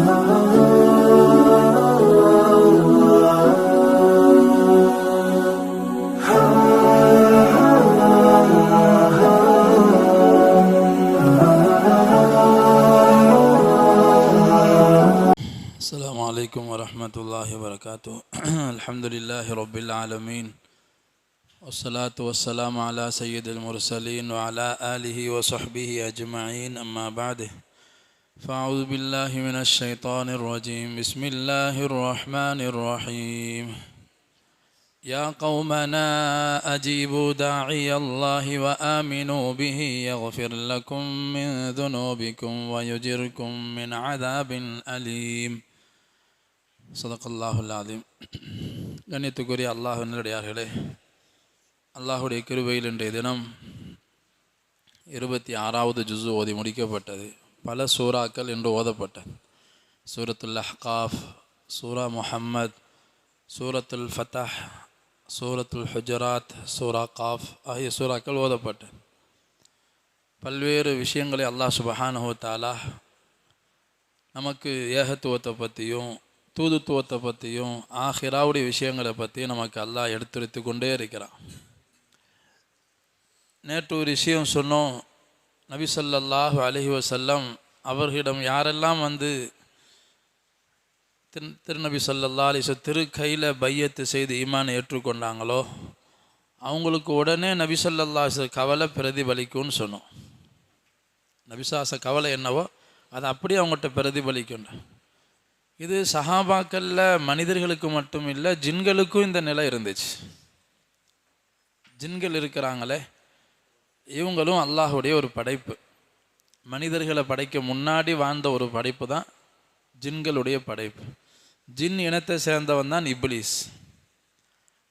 السلام عليكم ورحمة الله وبركاته. الحمد لله رب العالمين والصلاة والسلام على سيد المرسلين وعلى آله وصحبه أجمعين، أما بعد فأعوذ بالله من الشيطان الرجيم. بسم الله الرحمن الرحيم. يا قومنا أجيبوا داعي الله وآمنوا به يغفر لكم من ذنوبكم ويجركم من عذاب أليم. சதகல்லாஹுல் ஆதீம். கண்ணியத்துக்குரிய அல்லாஹ் நல்லடியார்களே, அல்லாஹுடைய கிருபையில் இன்றைய தினம் 26வது ஜுஸு ஓதி முடிக்கப்பட்டது. பல சூறாக்கள் இன்று ஓதப்பட்டது. சூரத்துல் அஹ்காஃப், சூரா முஹம்மத், சூரத்துல் ஃபத்தஹ், சூரத்துல் ஹுஜராத், சூரா காஃப் ஆகிய சூறாக்கள் ஓதப்பட்டது. பல்வேறு விஷயங்களை அல்லாஹ் சுப்ஹானஹு வ தஆலா நமக்கு ஏகத்துவத்தை பற்றியும் தூதுத்துவத்தை பற்றியும் ஆஹிராவுடைய விஷயங்களை பற்றியும் நமக்கு அல்லாஹ் எடுத்துரைத்து கொண்டே இருக்கிறான். நேற்று ஒரு விஷயம் சொன்னோம். நபி ஸல்லல்லாஹு அலைஹி வஸல்லம் அவர்களிடம் யாரெல்லாம் வந்து திருநபி ஸல்லல்லாஹு அலைஹி வஸல்லம் திரு கையில் பையத்து செய்து ஈமானை ஏற்றுக்கொண்டாங்களோ அவங்களுக்கு உடனே நபி ஸல்லல்லாஹு அலைஹி வஸல்லம் கவலை பிரதிபலிக்கும்னு சொன்னோம். நபிசாச கவலை என்னவோ அதை அப்படியே அவங்கள்ட்ட பிரதிபலிக்கும். இது சஹாபாக்களில் மனிதர்களுக்கு மட்டும் இல்லை, ஜின்களுக்கும் இந்த நிலை இருந்துச்சு. ஜின்கள் இருக்கிறாங்களே, இவங்களும் அல்லாஹுடைய ஒரு படைப்பு. மனிதர்களை படைக்க முன்னாடி வாழ்ந்த ஒரு படைப்பு தான் ஜின்களுடைய படைப்பு. ஜின் இனத்தை சேர்ந்தவன் தான் இப்லீஸ்.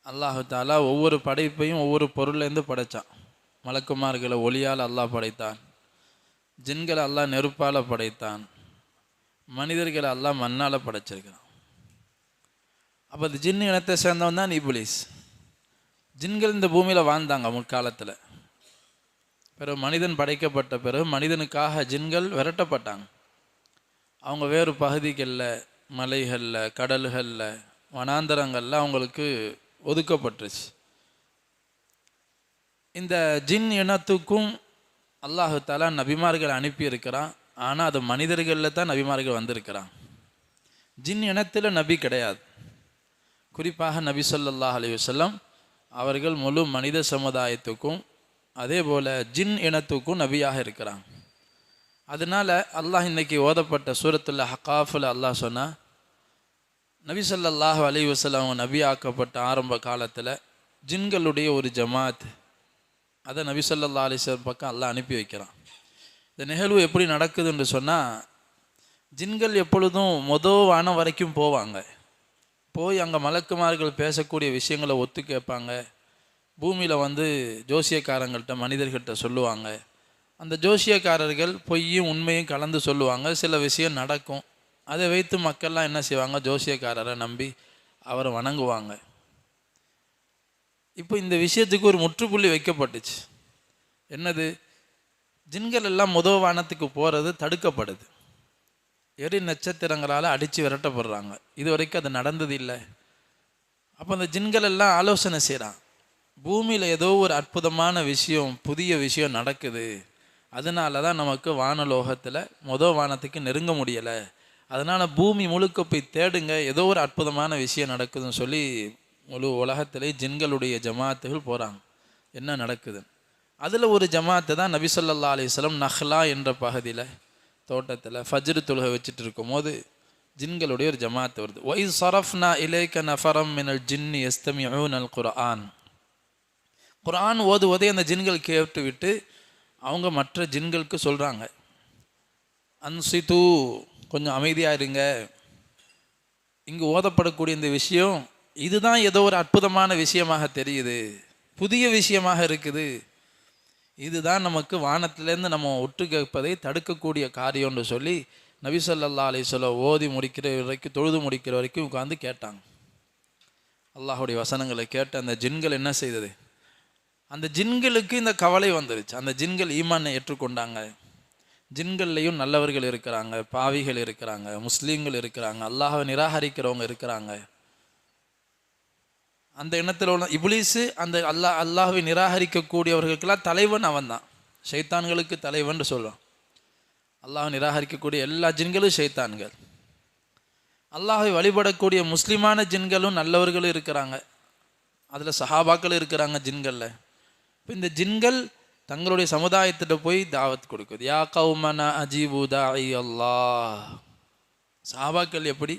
அல்லாஹு தாலா ஒவ்வொரு படைப்பையும் ஒவ்வொரு பொருள்லேருந்து படைத்தான். மலக்குமார்களை ஒளியால் அல்லாஹ் படைத்தான், ஜின்களை அல்லாஹ் நெருப்பால் படைத்தான், மனிதர்களை அல்லாஹ் மண்ணால் படைச்சிருக்கிறான். அப்போ அது ஜின் இனத்தை சேர்ந்தவன் தான் இப்லீஸ். ஜின்கள் இந்த பூமியில் வாழ்ந்தாங்க முற்காலத்தில். பிறகு மனிதன் படைக்கப்பட்ட பிறகு மனிதனுக்காக ஜின்கள் விரட்டப்பட்டாங்க. அவங்க வேறு பகுதிகளில், மலைகளில், கடல்களில், வனாந்தரங்களில் அவங்களுக்கு ஒதுக்கப்பட்டுருச்சு. இந்த ஜின் இனத்துக்கும் அல்லாஹு தஆலா நபிமார்கள் அனுப்பியிருக்கிறான். ஆனால் அது மனிதர்களில் தான் நபிமார்கள் வந்திருக்கிறான். ஜின் இனத்தில் நபி கிடையாது. குறிப்பாக நபி ஸல்லல்லாஹு அலைஹி வஸல்லம் அவர்கள் முழு மனித சமுதாயத்துக்கும் அதே போல் ஜின் இனத்துக்கும் நபியாக இருக்கிறாங்க. அதனால் அல்லாஹ் இன்னைக்கு ஓதப்பட்ட சூரத்துல் அஹ்காஃபில் அல்லாஹ் சொன்னால், நபி ஸல்லல்லாஹு அலைஹி வஸல்லம் அவங்க நபி ஆக்கப்பட்ட ஆரம்ப காலத்தில் ஜின்களுடைய ஒரு ஜமாத், அதை நபி ஸல்லல்லாஹு அலைஹி வஸல்லம் பக்கம் அல்லாஹ் அனுப்பி வைக்கிறான். இந்த நிகழ்வு எப்படி நடக்குதுன்னு சொன்னால், ஜின்கள் எப்பொழுதும் வானம் வரைக்கும் போவாங்க. போய் அங்கே மலக்குமார்கள் பேசக்கூடிய விஷயங்களை ஒத்து கேட்பாங்க. பூமியில் வந்து ஜோசியக்காரங்கள்ட்ட, மனிதர்கிட்ட சொல்லுவாங்க. அந்த ஜோசியக்காரர்கள் பொய்யும் உண்மையும் கலந்து சொல்லுவாங்க. சில விஷயம் நடக்கும். அதை வைத்து மக்கள்லாம் என்ன செய்வாங்க, ஜோசியக்காரரை நம்பி அவரை வணங்குவாங்க. இப்போ இந்த விஷயத்துக்கு ஒரு முற்றுப்புள்ளி வைக்கப்பட்டுச்சு. என்னது? ஜின்கள் எல்லாம் வானத்துக்கு போகிறது தடுக்கப்படுது. எரி நட்சத்திரங்களால் அடித்து விரட்டப்படுறாங்க. இது வரைக்கும் அது நடந்தது இல்லை. அப்போ அந்த ஜின்கள் எல்லாம் ஆலோசனை செய்கிறான், பூமியில் ஏதோ ஒரு அற்புதமான விஷயம், புதிய விஷயம் நடக்குது. அதனால தான் நமக்கு வானலோகத்தில் வானத்துக்கு நெருங்க முடியலை. அதனால் பூமி முழுக்க போய் தேடுங்க, ஏதோ ஒரு அற்புதமான விஷயம் நடக்குதுன்னு சொல்லி முழு உலகத்திலே ஜின்களுடைய ஜமாத்துகள் போகிறாங்க, என்ன நடக்குது. அதில் ஒரு ஜமாத்தை தான் நபி ஸல்லல்லாஹு அலைஹி வஸல்லம் நஹ்லா என்ற பகுதியில் தோட்டத்தில் ஃபஜ்ர் தொழுகை வச்சுட்டு இருக்கும் போது ஜின்களுடைய ஒரு ஜமாத்து வருது. வஇஸ் ஸரஃப்னா இலைக நஃபரம் மினல் ஜின்னி யஸ்தமிஊனல் குர்ஆன். குர்ஆன் ஓதுவதை அந்த ஜின்கள் கேட்டு விட்டு அவங்க மற்ற ஜின்களுக்கு சொல்கிறாங்க, அன்சித்து, கொஞ்சம் அமைதியாக இருங்க, இங்கு ஓதப்படக்கூடிய இந்த விஷயம் இதுதான் ஏதோ ஒரு அற்புதமான விஷயமாக தெரியுது, புதிய விஷயமாக இருக்குது. இதுதான் நமக்கு வானத்திலேருந்து நம்ம ஒட்டு கேட்பதை தடுக்கக்கூடிய காரியம்னு சொல்லி நபி ஸல்லல்லாஹு அலைஹி வஸல்லம் ஓதி முடிக்கிற வரைக்கும், தொழுது முடிக்கிற வரைக்கும் உட்காந்து கேட்டாங்க. அல்லாஹுடைய வசனங்களை கேட்டு அந்த ஜின்கள் என்ன செய்தது, அந்த ஜின்களுக்கு இந்த கவலை வந்துருச்சு. அந்த ஜின்கள் ஈமானை ஏற்றுக்கொண்டாங்க. ஜின்கள்லையும் நல்லவர்கள் இருக்கிறாங்க, பாவிகள் இருக்கிறாங்க, முஸ்லீம்கள் இருக்கிறாங்க, அல்லாஹ்வை நிராகரிக்கிறவங்க இருக்கிறாங்க. அந்த எண்ணத்தில் உள்ள இப்லீஸு அந்த அல்லாஹ்வை நிராகரிக்கக்கூடியவர்களுக்கெல்லாம் தலைவன் அவன் தான். ஷைத்தான்களுக்கு தலைவன் சொல்கிறான். அல்லாஹ்வை நிராகரிக்கக்கூடிய எல்லா ஜின்களும் ஷைத்தான்கள். அல்லாஹ்வை வழிபடக்கூடிய முஸ்லிமான ஜின்களும் நல்லவர்களும் இருக்கிறாங்க. அதில் சஹாபாக்கள் இருக்கிறாங்க ஜின்களில். இப்போ இந்த ஜின்கள் தங்களுடைய சமுதாயத்திட்ட போய் தாவத் கொடுக்குது. யா கௌமனா அஜீபு தாஇ அல்லாஹ். சஹாபாக்கள் எப்படி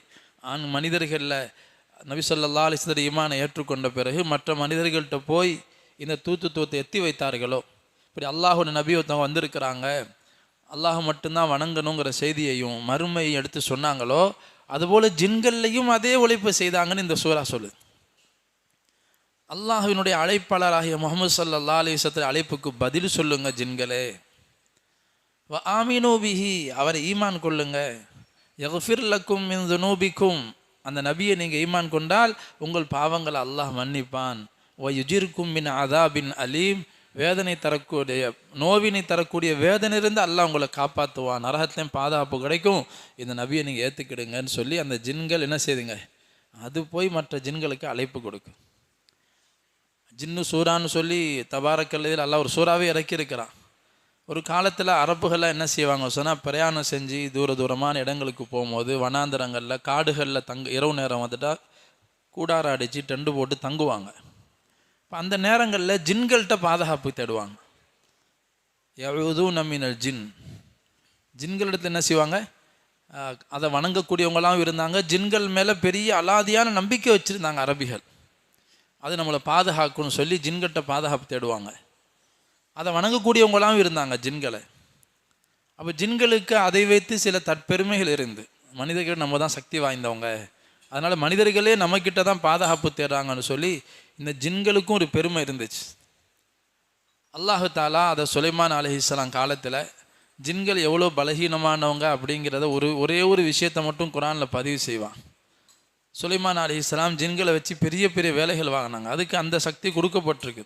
மனிதர்களில் நபி ஸல்லல்லாஹு அலைஹி வஸல்லம் ஈமானை ஏற்றுக்கொண்ட பிறகு மற்ற மனிதர்கள்ட்ட போய் இந்த தூத்துவத்தை எத்தி வைத்தார்களோ, இப்படி அல்லாஹோட நபி ஒருத்தவங்க வந்திருக்கிறாங்க, அல்லாஹ் மட்டும்தான் வணங்கணுங்கிற செய்தியையும் மறுமையை எடுத்து சொன்னாங்களோ, அதுபோல் ஜின்கள்லையும் அதே உழைப்பு செய்தாங்கன்னு இந்த சூரா சொல்லுது. அல்லாஹ்வினுடைய அழைப்பாளராகிய முஹம்மது ஸல்லல்லாஹு அலைஹி வஸல்லம் அழைப்புக்கு பதில் சொல்லுங்க ஜின்களே. வ ஆமினூ பிஹி, அவரை ஈமான் கொள்ளுங்க. யக்ஃபிர் லக்கும் மின் துனூபிக்கும், அந்த நபியை நீங்கள் ஈமான் கொண்டால் உங்கள் பாவங்களை அல்லாஹ் மன்னிப்பான். வ யுஜிர்கும் மின் அதாபின் அலீம், வேதனை தரக்கூடிய நோவினை தரக்கூடிய வேதனையிலிருந்து அல்லாஹ் உங்களை காப்பாற்றுவான், நரகத்துலேயும் பாதுகாப்பு கிடைக்கும், இந்த நபியை நீங்கள் ஏற்றுக்கிடுங்கன்னு சொல்லி அந்த ஜின்கள் என்ன செய்துங்க, அது போய் மற்ற ஜின்களுக்கு அழைப்பு கொடுக்கும். ஜின்னு சூறான்னு சொல்லி தபாரக்கல்லையில் அல்லாஹ் ஒரு சூறாவே இறக்கியிருக்கிறான். ஒரு காலத்தில் அரபுகள்லாம் என்ன செய்வாங்க சொன்னால், பிரயாணம் செஞ்சு தூரமான இடங்களுக்கு போகும்போது வனாந்தரங்களில் காடுகளில் இரவு நேரம் வந்துட்டால் கூடாரம் அடித்து டெண்டு போட்டு தங்குவாங்க. இப்போ அந்த நேரங்களில் ஜின்கள்கிட்ட பாதுகாப்பு தேடுவாங்க. யஊதூன மினல் ஜின், ஜின்களிடத்தில் என்ன செய்வாங்க, அதை வணங்கக்கூடியவங்களாம் இருந்தாங்க. ஜின்கள் மேலே பெரிய அலாதியான நம்பிக்கை வச்சுருந்தாங்க அரபிகள். அது நம்மளை பாதுகாக்கணும்னு சொல்லி ஜின்கிட்ட பாதுகாப்பு தேடுவாங்க. அதை வணங்கக்கூடியவங்களாம் இருந்தாங்க ஜின்களை. அப்போ ஜின்களுக்கு அதை வைத்து சில தற்பெருமைகள் இருந்து, மனிதர்கள் நம்ம தான் சக்தி வாய்ந்தவங்க, அதனால் மனிதர்களே நம்மக்கிட்ட தான் பாதுகாப்பு தேடுறாங்கன்னு சொல்லி இந்த ஜின்களுக்கும் ஒரு பெருமை இருந்துச்சு. அல்லாஹு தாலா அதை சுலைமான் அலைஹிஸ்ஸலாம் காலத்தில் ஜின்கள் எவ்வளோ பலகீனமானவங்க அப்படிங்கிறத ஒரே ஒரு விஷயத்தை மட்டும் குரானில் பதிவு செய்வான். சுலைமான் அலைஹிஸ்ஸலாம் ஜின்களை வச்சு பெரிய பெரிய வேலைகள் வாங்கினாங்க. அதுக்கு அந்த சக்தி கொடுக்கப்பட்டிருக்கு.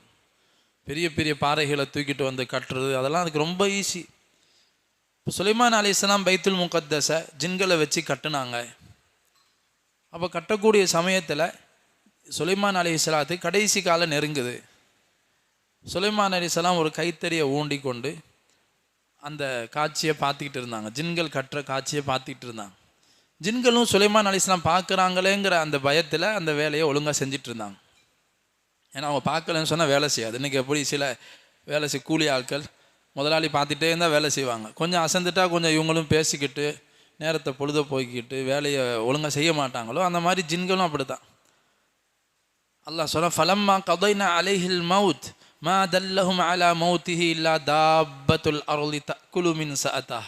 பெரிய பெரிய பாறைகளை தூக்கிட்டு வந்து கட்டுறது, அதெல்லாம் அதுக்கு ரொம்ப ஈஸி. இப்போ சுலைமான் அலைஹிஸ்ஸலாம் பைத்துல் முகத்தஸை ஜின்களை வச்சு கட்டுனாங்க. அப்போ கட்டக்கூடிய சமயத்தில் சுலைமான் அலைஹிஸ்ஸலாத்துக்கு கடைசி காலம் நெருங்குது. சுலைமான் அலைஹிஸ்ஸலாம் ஒரு கைத்தறியை ஊண்டி கொண்டு அந்த காட்சியை பார்த்துக்கிட்டு இருந்தாங்க. ஜின்கள் கட்டுற காட்சியை பார்த்துக்கிட்டு இருந்தாங்க. ஜின்களும் சுலைமான் அலைஹிஸ்ஸலாம் பார்க்குறாங்களேங்கிற அந்த பயத்தில் அந்த வேலையை ஒழுங்காக செஞ்சிட்டு இருந்தாங்க. ஏன்னா அவங்க பார்க்கலன்னு சொன்னால் வேலை செய்யாது. இன்றைக்கி எப்படி சில வேலை கூலி ஆட்கள் முதலாளி பார்த்துட்டே இருந்தால் வேலை செய்வாங்க, கொஞ்சம் அசந்துட்டா கொஞ்சம் இவங்களும் பேசிக்கிட்டு நேரத்தை பொழுத போய்கிட்டு வேலையை ஒழுங்காக செய்ய மாட்டாங்களோ, அந்த மாதிரி ஜின்களும் அப்படி தான். அல்லாஹ் சொல்ல, ஃபலம்மா கதைனா அலைஹில் மவுத் மா தல்லஹும் அலா மௌத்திஹி இல்லா தாப்பத்துல் அர்லி தக்குலு மின் சஅதா.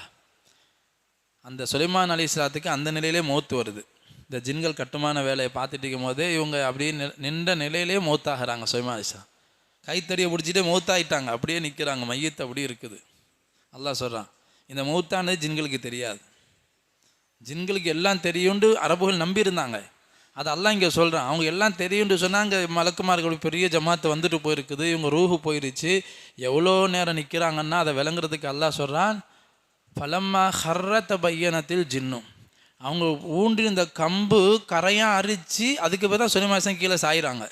அந்த சுலைமான் அலைஹிஸ்ஸலாத்துக்கு அந்த நிலையிலே மௌத்து வருது. இந்த ஜின்கள் கட்டுமான வேலையை பார்த்துட்டு இருக்கும் போதே இவங்க அப்படியே நின்ற நிலையிலே மௌத்தாகிறாங்க. சுலைமான் அலைஹிஸ்ஸலாம் கைத்தறியை பிடிச்சிட்டே மௌத்தாயிட்டாங்க, அப்படியே நிற்கிறாங்க, மையத்து அப்படியே இருக்குது. அல்லாஹ் சொல்கிறான், இந்த மௌத்தானது ஜின்களுக்கு தெரியாது. ஜின்களுக்கு எல்லாம் தெரியுண்டு அரபுகள் நம்பியிருந்தாங்க. அது அல்லாஹ் இங்கே சொல்கிறான், அவங்க எல்லாம் தெரியும்னு சொன்னாங்க. மலக்குமார்கள் பெரிய ஜமாத்து வந்துட்டு போயிருக்குது, இவங்க ரூஹு போயிருச்சு, எவ்வளோ நேரம் நிற்கிறாங்கன்னா அதை விளங்குறதுக்கு அல்லாஹ் சொல்கிறான், ஃபலம்மா ஹர்ரத பையனத்தில் ஜின்னும், அவங்க ஊன்றிருந்த கம்பு கரையாக அரிச்சு அதுக்கு போய் தான் சுலைமான் அலைஹிஸ்ஸலாம் கீழே சாயிறாங்க.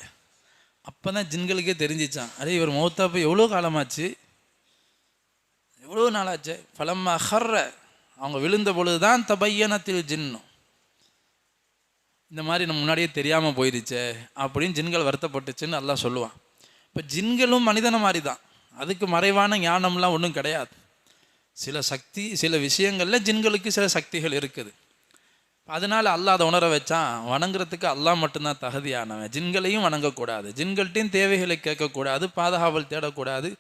அப்போ தான் ஜின்களுக்கே தெரிஞ்சிச்சான், அதே இவர் மௌத்தாப்போ எவ்வளோ காலமாச்சு, எவ்வளோ நாளாச்சு. ஃபலம்மா ஹர்ர, அவங்க விழுந்த பொழுது தான் தபையனத்தில் ஜின்னும், இந்த மாதிரி நம்ம முன்னாடியே தெரியாமல் போயிடுச்சே அப்படின்னு ஜின்கள் வருத்தப்பட்டுச்சுன்னு அல்லாஹ் சொல்லுவான். இப்போ ஜின்களும் மனிதனை மாதிரி தான், அதுக்கு மறைவான ஞானம்லாம் ஒன்றும் கிடையாது. சில சக்தி, சில விஷயங்களில் ஜின்களுக்கு சில சக்திகள் இருக்குது. அதனால் அல்லாஹ் அதை உணர வச்சான், வணங்குறதுக்கு அல்லாஹ் மட்டும்தான் தகுதியானவன், ஜின்களையும் வணங்கக்கூடாது, ஜின்கள்ட்டையும் தேவைகளை கேட்கக்கூடாது, பாதுகாவல் தேடக்கூடாது.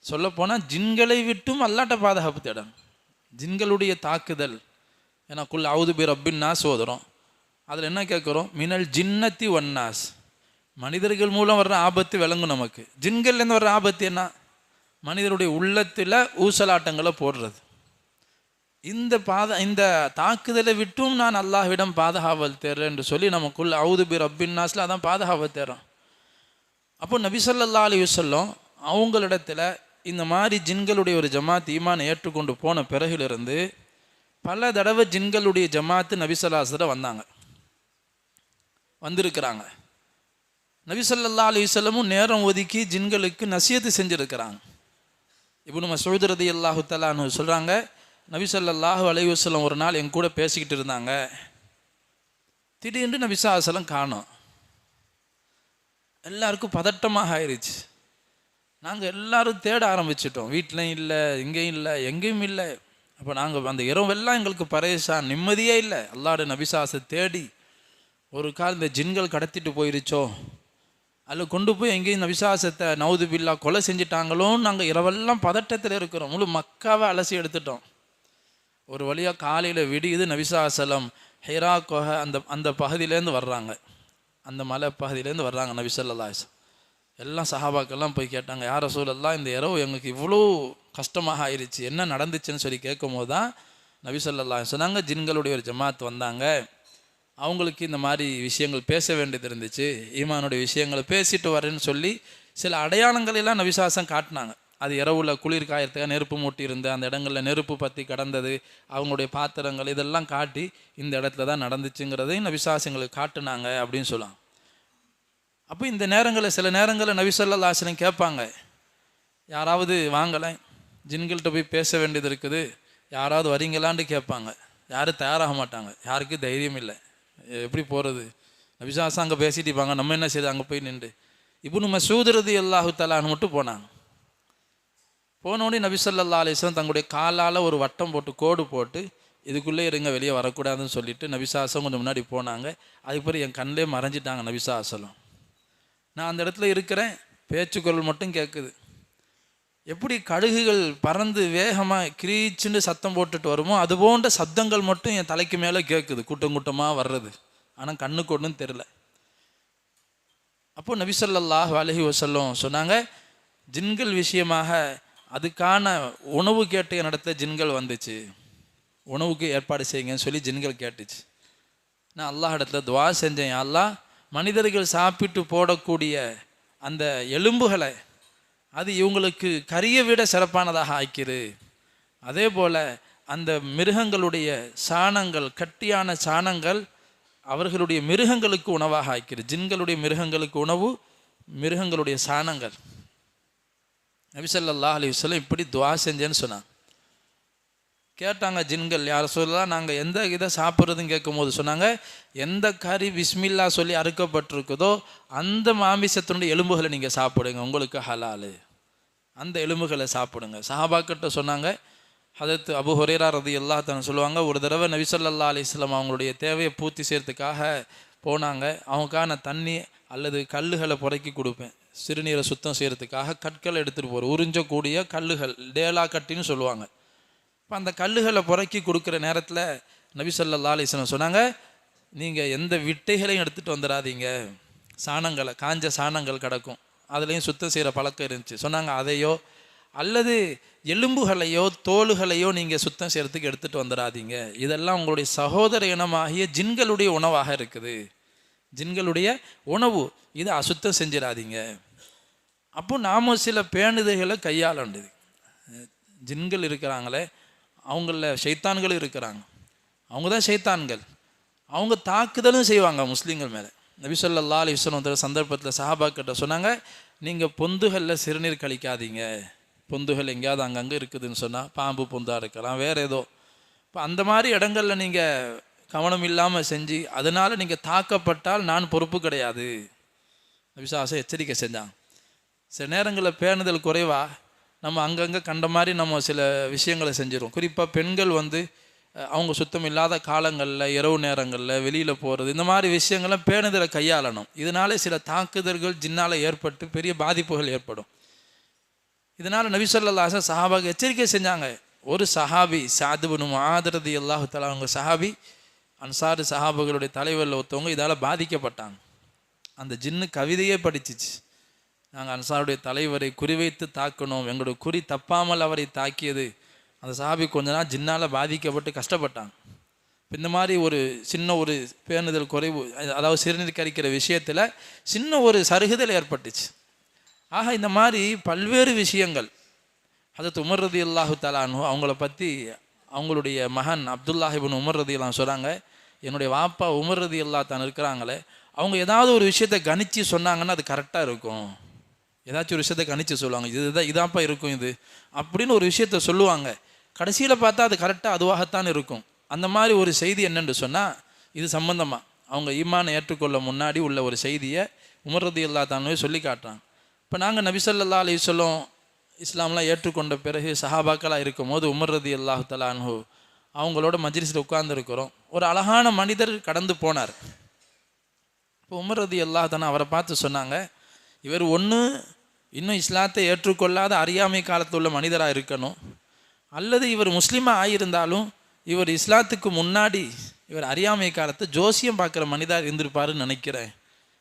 சொல்லப்போனால் ஜின்களை விட்டும் அல்லாட்ட பாதுகாப்பு தேடணும். ஜின்களுடைய தாக்குதல், ஏன்னா குல் அவுது பி ரப்பின் நாஸ் ஓதுறோம், அதில் என்ன கேட்குறோம், மினல் ஜின்னத்தி ஒன்னாஸ், மனிதர்கள் மூலம் வர்ற ஆபத்து விளங்கும் நமக்கு. ஜின்கள்லேருந்து வர்ற ஆபத்து என்ன, மனிதருடைய உள்ளத்தில் ஊசலாட்டங்களை போடுறது. இந்த தாக்குதலை விட்டும் நான் அல்லாஹ்விடம் பாதுகாவல் தேர்றேன் என்று சொல்லி நமக்குள்ள அவுது பி ரப்பின் நாஸ்ல அதான் பாதுகாவல் தேர்றோம். அப்போ நபி ஸல்லல்லாஹு அலைஹி வஸல்லம் அவங்களிடத்தில் இந்த மாதிரி ஜின்களுடைய ஒரு ஜமாத் ஈமானை ஏற்றுக்கொண்டு போன பிறகிலிருந்து பல தடவை ஜின்களுடைய ஜமாத்து நபிசல்லாஸில் வந்திருக்கிறாங்க. நபிசல்லா அலைஹிஸ்ஸலமும் நேரம் ஒதுக்கி ஜின்களுக்கு நசியத்து செஞ்சுருக்கிறாங்க. இப்னு மஸ்ஊத் ரலியல்லாஹு தஆலா அன்ஹு சொல்கிறாங்க, நபிசல்லாஹு அலைஹி வஸல்லம் ஒரு நாள் என் கூட பேசிக்கிட்டு இருந்தாங்க. திடீர்னு நபி ஸல்லல்லாஹு அலைஹி வஸல்லம் காணோம். எல்லாருக்கும் பதட்டமாக ஆயிடுச்சு. நாங்கள் எல்லாரும் தேட ஆரம்பிச்சிட்டோம். வீட்டிலையும் இல்லை, இங்கேயும் இல்லை, எங்கேயும் இல்லை. அப்போ நாங்கள் அந்த இரவெல்லாம் எங்களுக்கு பரேஷான், நிம்மதியே இல்லை. அல்லாஹ்வுடைய நபி ஸல்லல்லாஹு அலைஹி வஸல்லம் தேடி ஒரு கால் இந்த ஜின்கள் கடத்திட்டு போயிருச்சோ, அதில் கொண்டு போய் எங்கேயும் நபி ஸல்லல்லாஹு அலைஹி வஸல்லம் நவுது பில்லா கொலை செஞ்சிட்டாங்களோன்னு நாங்கள் இரவெல்லாம் பதட்டத்தில் இருக்கிறோம். முழு மக்காவை அலசி எடுத்துட்டோம். ஒரு வழியாக காலையில் விடியுது. நபி ஸல்லல்லாஹு அலைஹி வஸல்லம் ஹிரா குஹை அந்த பகுதியிலேருந்து வர்றாங்க. அந்த மலை பகுதியிலேருந்து வர்றாங்க நபி ஸல்லல்லாஹு அலைஹி வஸல்லம். எல்லாம் சஹாபாக்கெல்லாம் போய் கேட்டாங்க, யார் ரசூலல்லாஹ், இந்த இரவு எங்களுக்கு இவ்வளோ கஷ்டமாக ஆயிடுச்சு, என்ன நடந்துச்சுன்னு சொல்லி கேட்கும் போது தான் நபி ஸல்லல்லாஹு அலைஹி வஸல்லம் சொன்னாங்க, ஜின்களுடைய ஒரு ஜமாத் வந்தாங்க. அவங்களுக்கு இந்த மாதிரி விஷயங்கள் பேச வேண்டியது இருந்துச்சு, ஈமானுடைய விஷயங்களை பேசிட்டு வரேன்னு சொல்லி சில அடையாளங்களெல்லாம் நபி ஸல்லல்லாஹு அலைஹி வஸல்லம் காட்டினாங்க. அது இரவுல குளிர் காயறதுக்காக நெருப்பு மூட்டி இருந்து அந்த இடங்களில் நெருப்பு பற்றி கடந்தது, அவங்களுடைய பாத்திரங்கள் இதெல்லாம் காட்டி இந்த இடத்துல தான் நடந்துச்சுங்கிறதையும் நபி ஸல்லல்லாஹு அலைஹி வஸல்லம் எங்களுக்கு காட்டுனாங்க அப்படின்னு சொல்லுவாங்க. அப்போ இந்த நேரங்களில் சில நேரங்களில் நபி ஸல்லல்லாஹு அலைஹி வஸல்லம் கேட்பாங்க, யாராவது வாங்கலை, ஜின்கள்கிட்ட போய் பேச வேண்டியது இருக்குது, யாராவது வரீங்களான்னு கேட்பாங்க. யாரும் தயாராக மாட்டாங்க, யாருக்கும் தைரியம் இல்லை, எப்படி போகிறது. நபி ஸல்லல்லாஹு அலைஹி வஸல்லம் அங்கே பேசிட்டு இருப்பாங்க, நம்ம என்ன செய்யுது அங்கே போய் நின்று. இப்னு மஸ்ஊத் ரலியல்லாஹு தஆலா அன்ஹு மட்டும் போனாங்க. போனோடனே நபி ஸல்லல்லாஹு அலைஹி வஸல்லம் தங்களுடைய காலால் ஒரு வட்டம் போட்டு கோடு போட்டு இதுக்குள்ளே இருங்க, வெளியே வரக்கூடாதுன்னு சொல்லிட்டு நபி ஸல்லல்லாஹு அலைஹி வஸல்லம் கொஞ்சம் முன்னாடி போனாங்க. அதுக்கு பிறகு என் கண்ணிலே மறைஞ்சிட்டாங்க நபி ஸல்லல்லாஹு அலைஹி வஸல்லம். நான் அந்த இடத்துல இருக்கிறேன், பேச்சுக்குரல் மட்டும் கேட்குது. எப்படி கழுகுகள் பறந்து வேகமாக கிரீச்சுன்னு சத்தம் போட்டுட்டு வருமோ அது போன்ற சப்தங்கள் மட்டும் என் தலைக்கு மேலே கேட்குது, கூட்டம் கூட்டமாக வர்றது. ஆனால் கண்ணுக்கு ஒன்றும் தெரில. அப்போது நபி ஸல்லல்லாஹு அலைஹி வஸல்லம் சொன்னாங்க, ஜின்கள் விஷயமாக அதுக்கான உணவு கேட்ட இடத்துல ஜின்கள் வந்துச்சு, உணவுக்கு ஏற்பாடு செய்யுங்கன்னு சொல்லி ஜின்கள் கேட்டுச்சு. நான் அல்லாஹ் இடத்துல துவா செஞ்சேன், யா அல்லாஹ், மனிதர்கள் சாப்பிட்டு போடக்கூடிய அந்த எலும்புகளை அது இவங்களுக்கு கறியை விட சிறப்பானதாக ஆக்கிரு. அதே போல் அந்த மிருகங்களுடைய சாணங்கள், கட்டியான சாணங்கள் அவர்களுடைய மிருகங்களுக்கு உணவாக ஆக்கிரு. ஜின்களுடைய மிருகங்களுக்கு உணவு மிருகங்களுடைய சாணங்கள். நபி ஸல்லல்லாஹு அலைஹி வஸல்லம் இப்படி துவா செஞ்சேன்னு சொன்னாங்க. கேட்டாங்க ஜின்கள், யார் சொல்லலாம், நாங்கள் எந்த இதை சாப்பிட்றதுன்னு கேட்கும்போது சொன்னாங்க, எந்த கறி பிஸ்மில்லா சொல்லி அறுக்கப்பட்டிருக்குதோ அந்த மாமிசத்தினுடைய எலும்புகளை நீங்கள் சாப்பிடுங்க, உங்களுக்கு ஹலாலு, அந்த எலும்புகளை சாப்பிடுங்க. சஹாபாக்கிட்ட சொன்னாங்க. ஹதரத் அபூ ஹுரைரா ரலியல்லாஹு அன்ஹு சொல்லுவாங்க, ஒரு தடவை நபி ஸல்லல்லாஹு அலைஹி வஸல்லம் அவங்களுடைய தேவையை பூர்த்தி செய்யறதுக்காக போனாங்க. அவங்களுக்கான தண்ணி அல்லது கல்லுகளை புறக்கி கொடுப்பேன், சிறுநீரை சுத்தம் செய்கிறதுக்காக கற்களை எடுத்துகிட்டு போகிற உறிஞ்சக்கூடிய கல்லுகள், டேலா கட்டின்னு சொல்லுவாங்க. இப்போ அந்த கல்லுகளை புறக்கி கொடுக்குற நேரத்தில் நபி ஸல்லல்லாஹு அலைஹி வஸல்லம் சொன்னாங்க, நீங்கள் எந்த விட்டைகளையும் எடுத்துகிட்டு வந்துடாதீங்க, சாணங்களை, காஞ்ச சாணங்கள் கிடக்கும், அதுலேயும் சுத்தம் செய்கிற பழக்கம் இருந்துச்சு. சொன்னாங்க, அதையோ அல்லது எலும்புகளையோ தோலுகளையோ நீங்கள் சுத்தம் செய்கிறதுக்கு எடுத்துகிட்டு வந்துடாதீங்க, இதெல்லாம் உங்களுடைய சகோதர இனமாகிய ஜின்களுடைய உணவாக இருக்குது, ஜின்களுடைய உணவு, இதை அசுத்தம் செஞ்சிடாதீங்க. அப்போ நாம் சில பேணுதல்களை கையாளண்டது. ஜின்கள் இருக்கிறாங்களே, அவங்களில் ஷைத்தான்களும் இருக்கிறாங்க, அவங்க தான் ஷைத்தான்கள், அவங்க தாக்குதலும் செய்வாங்க முஸ்லீம்கள் மேலே. நபி ஸல்லல்லாஹு அலைஹி வஸல்லம் சந்தர்ப்பத்தில் சஹாபாக்கிட்ட சொன்னாங்க, நீங்கள் பொந்துகளில் சிறுநீர் கழிக்காதீங்க, பொந்துகள் எங்கேயாவது அங்கங்கே இருக்குதுன்னு சொன்னால், பாம்பு பொந்தாக இருக்கலாம், வேறு ஏதோ, இப்போ அந்த மாதிரி இடங்களில் நீங்கள் கவனம் இல்லாமல் செஞ்சு அதனால் நீங்கள் தாக்கப்பட்டால் நான் பொறுப்பு கிடையாது, நபி ஸல்லல்லாஹு அலைஹி வஸல்லம் எச்சரிக்கை செஞ்சாங்க. சில நேரங்களில் பேணுதல் குறைவாக நம்ம அங்கங்கே கண்ட மாதிரி நம்ம சில விஷயங்களை செஞ்சிடும். குறிப்பாக பெண்கள் அவங்க சுத்தம் இல்லாத காலங்களில், இரவு நேரங்களில் வெளியில் போகிறது, இந்த மாதிரி விஷயங்கள்லாம் பேணுதலை கையாளணும். இதனால சில தாக்குதல்கள் ஜின்னால் ஏற்பட்டு பெரிய பாதிப்புகள் ஏற்படும். இதனால் நபி ஸல்லல்லாஹு அலைஹி வஸல்லம் சஹாபாக்கு எச்சரிக்கை செஞ்சாங்க. ஒரு சஹாபி சஅத் இப்னு முஆத் ரலியல்லாஹு தஆலா அவங்க சஹாபி, அன்சார் சஹாபர்களுடைய தலைவரில் ஒருத்தவங்க இதால் பாதிக்கப்பட்டாங்க. அந்த ஜின்னு கவிதையே படிச்சிச்சு, நாங்கள் அன்சாருடைய தலைவரை குறிவைத்து தாக்கணும், எங்களுடைய குறி தப்பாமல் அவரை தாக்கியது. அந்த சஹாபி கொஞ்ச நாள் ஜின்னால் பாதிக்கப்பட்டு கஷ்டப்பட்டாங்க. இந்த மாதிரி ஒரு சின்ன ஒரு பேணுதல் குறைவு, அதாவது சிறுநீர் கழிக்கிற விஷயத்தில் சின்ன ஒரு சருகுதல் ஏற்பட்டுச்சு. ஆக இந்த மாதிரி பல்வேறு விஷயங்கள் ஹதரத் உமர் ரலியல்லாஹு தஆலா அன்ஹு அவங்கள பற்றி அவங்களுடைய மகன் அப்துல்லாஹ் இப்னு உமர் ரலியல்லாஹு சொல்கிறாங்க, என்னுடைய வாப்பா உமர் ரலியல்லாஹு தான் இருக்கிறாங்களே, அவங்க ஏதாவது ஒரு விஷயத்தை கணிச்சு சொன்னாங்கன்னா அது கரெக்டாக இருக்கும். ஏதாச்சும் ஒரு விஷயத்தை கணிச்சு சொல்லுவாங்க, இதாப்பா இருக்கும் இது அப்படின்னு ஒரு விஷயத்த சொல்லுவாங்க. கடைசியில் பார்த்தா அது கரெக்டாக அதுவாகத்தான் இருக்கும். அந்த மாதிரி ஒரு செய்தி என்னென்று சொன்னால், இது சம்பந்தமாக அவங்க ஈமானை ஏற்றுக்கொள்ள முன்னாடி உள்ள ஒரு செய்தியை உமர் ரலியல்லாஹு தஆலா சொல்லி காட்டுறாங்க. இப்போ நாங்கள் நபி ஸல்லல்லாஹு அலைஹி வஸல்லம் இஸ்லாம்லாம் ஏற்றுக்கொண்ட பிறகு சஹாபாக்களாக இருக்கும் போது உமர் ரலியல்லாஹு தஆலா அன்ஹு அவங்களோட மஜ்லிஸில் உட்கார்ந்துருக்கிறோம். ஒரு அழகான மனிதர் கடந்து போனார். இப்போ உமர் ரலியல்லாஹு தஆலா அவரை பார்த்து சொன்னாங்க, இவர் ஒன்று இன்னும் இஸ்லாத்தை ஏற்றுக்கொள்ளாத அறியாமை காலத்தில் உள்ள மனிதராக இருக்கணும், அல்லது இவர் முஸ்லீமாக ஆகியிருந்தாலும் இவர் இஸ்லாத்துக்கு முன்னாடி இவர் அறியாமை காலத்தை ஜோசியம் பார்க்குற மனிதராக இருந்திருப்பாருன்னு நினைக்கிறேன்.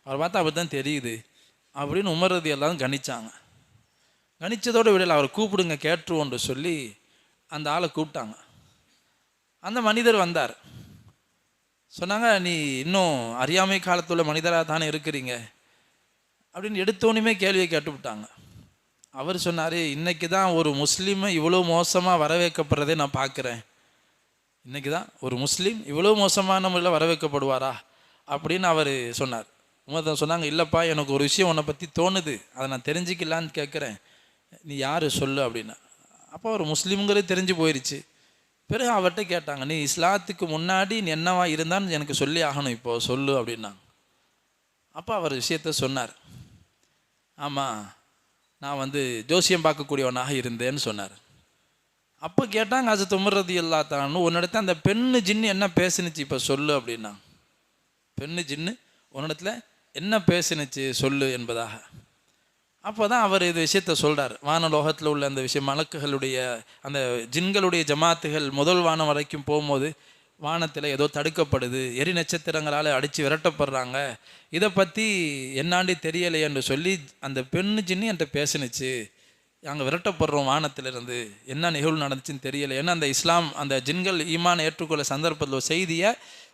அவரை பார்த்தா அப்படி தான் தெரியுது அப்படின்னு உமர் ரலியல்லாஹு கணிச்சாங்க. கணிச்சதோடு விடலை, அவரை கூப்பிடுங்க கேட்டுருவோன்று சொல்லி அந்த ஆளை கூப்பிட்டாங்க. அந்த மனிதர் வந்தார். சொன்னாங்க, நீ இன்னும் அறியாமை காலத்துள்ள மனிதராக தானே இருக்கிறீங்க அப்படின்னு எடுத்தோன்னுமே கேள்வியை கேட்டுவிட்டாங்க. அவர் சொன்னார், இன்றைக்கி தான் ஒரு முஸ்லீமை இவ்வளோ மோசமாக வரவேற்கப்படுறதே நான் பார்க்குறேன். இன்றைக்கி தான் ஒரு முஸ்லீம் இவ்வளோ மோசமான முறையில் வரவேற்கப்படுவாரா அப்படின்னு அவர் சொன்னார். உமர் சொன்னாங்க, இல்லைப்பா, எனக்கு ஒரு விஷயம் உன்னை பற்றி தோணுது, அதை நான் தெரிஞ்சுக்கலான்னு கேட்குறேன், நீ யார் சொல்லு அப்படின்னா. அப்போ அவர் முஸ்லீம்ங்கிறது தெரிஞ்சு போயிடுச்சு. பிறகு அவர்கிட்ட கேட்டாங்க, நீ இஸ்லாத்துக்கு முன்னாடி நீ என்னவா இருந்தான்னு எனக்கு சொல்லி ஆகணும், இப்போ சொல்லு அப்படின்னாங்க. அப்போ அவர் விஷயத்த சொன்னார். ஆமாம், நான் ஜோசியம் பார்க்கக்கூடியவனாக இருந்தேன்னு சொன்னார். அப்போ கேட்டாங்க ஹஜ்ரத் உமர் ரலியல்லாஹு தஆலா அன்ஹு, உன்னிடத்துல அந்த பெண்ணு ஜின்னு என்ன பேசுனுச்சு இப்போ சொல்லு அப்படின்னா. பெண்ணு ஜின்னு உன்னிடத்துல என்ன பேசுனுச்சு சொல்லு என்பதாக. அப்போ தான் அவர் இது விஷயத்த சொல்கிறார். வானலோகத்தில் உள்ள அந்த விஷயம், மலக்குகளுடைய அந்த ஜின்களுடைய ஜமாத்துகள் முதல் வானம் வரைக்கும் போகும்போது வானத்தில் ஏதோ தடுக்கப்படுது, எரி நட்சத்திரங்களால் அடித்து விரட்டப்படுறாங்க, இதை பற்றி என்னாண்டி தெரியலையென்று சொல்லி அந்த பெண்ணு ஜின்னு என்கிட்ட பேசுனுச்சு, அங்கே விரட்டப்படுறோம் வானத்திலிருந்து, என்ன நிகழ்வு நடந்துச்சுன்னு தெரியலை. ஏன்னா அந்த இஸ்லாம் அந்த ஜின்கள் ஈமான் ஏற்றுக்கொள்ள சந்தர்ப்பத்தில் ஒரு செய்தியை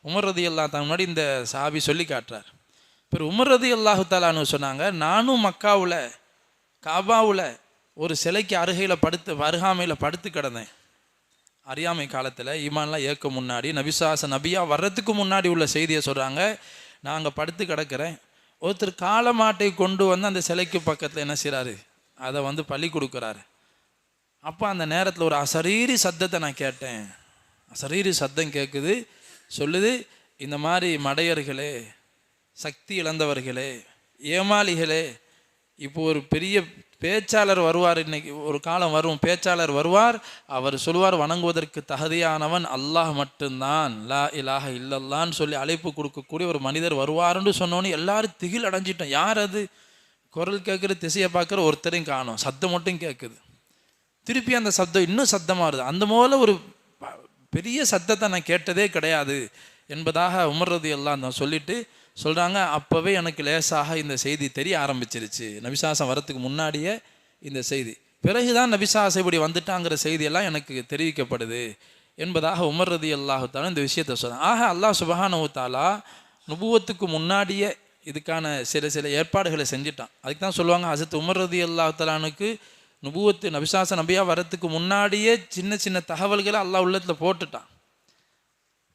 உமர் ரலியல்லாஹு தஆலா முன்னாடி இந்த சஹாபி சொல்லி காட்டுறார். பிறகு உமர் ரலியல்லாஹு தஆலா அன்ஹு சொன்னாங்க, நானும் மக்காவில் காபாவில் ஒரு சிலைக்கு அருகாமையில் படுத்து கிடந்தேன். அறியாமை காலத்தில் ஈமான்லாம் ஏற்க முன்னாடி நபியாக வர்றதுக்கு முன்னாடி உள்ள செய்தியை சொல்கிறாங்க. நான் அங்கே படுத்து கிடக்கிறேன். ஒருத்தர் காளமாட்டை கொண்டு வந்து அந்த சிலைக்கு பக்கத்தில் என்ன செய்கிறாரு, அதை பலி கொடுக்குறாரு. அப்போ அந்த நேரத்தில் ஒரு அசரீரி சத்தத்தை நான் கேட்டேன். அசரீரி சத்தம் கேட்குது, சொல்லுது, இந்த மாதிரி மடையர்களே, சக்தி இழந்தவர்களே, ஏமாளிகளே, இப்போ ஒரு பெரிய பேச்சாளர் வருவார், இன்னைக்கு ஒரு காலம் வரும், பேச்சாளர் வருவார், அவர் சொல்லுவார், வணங்குவதற்கு தகுதியானவன் அல்லாஹ் மட்டும்தான், லா இலாஹ இல்லல்லான்னு சொல்லி அழைப்பு கொடுக்கக்கூடிய ஒரு மனிதர் வருவார்னு சொன்னோன்னு எல்லாரும் திகில் அடைஞ்சிட்டோம். யார் அது? குரல் கேட்குற திசையை பார்க்குற ஒருத்தரையும் காணும், சத்தம் மட்டும் கேட்குது. திருப்பி அந்த சத்தம் இன்னும் சத்தமாக வருது. அந்த போல ஒரு பெரிய சத்தத்தை நான் கேட்டதே கிடையாது என்பதாக உமர் ரலியல்லாஹு தான் சொல்லிட்டு சொல்கிறாங்க. அப்போவே எனக்கு லேசாக இந்த செய்தி தெரிய ஆரம்பிச்சிருச்சு, நபிசாசம் வரத்துக்கு முன்னாடியே இந்த செய்தி. பிறகுதான் நபிசாசம் இப்படி வந்துட்டாங்கிற செய்தியெல்லாம் எனக்கு தெரிவிக்கப்படுது என்பதாக உமர் ரலியல்லாஹு தஆலா இந்த விஷயத்தை சொல்கிறாங்க. ஆக அல்லாஹ் சுப்ஹானஹு வ தஆலா நுபுவத்துக்கு முன்னாடியே இதுக்கான சில ஏற்பாடுகளை செஞ்சுட்டான். அதுக்கு தான் சொல்லுவாங்க, ஹஜ்ரத் உமர் ரலியல்லாஹு தஆலானுக்கு நுபுவத்து நபிசாச நபியாக வரத்துக்கு முன்னாடியே சின்ன சின்ன தகவல்களை அல்லாஹ் உள்ளத்தில் போட்டுட்டான்.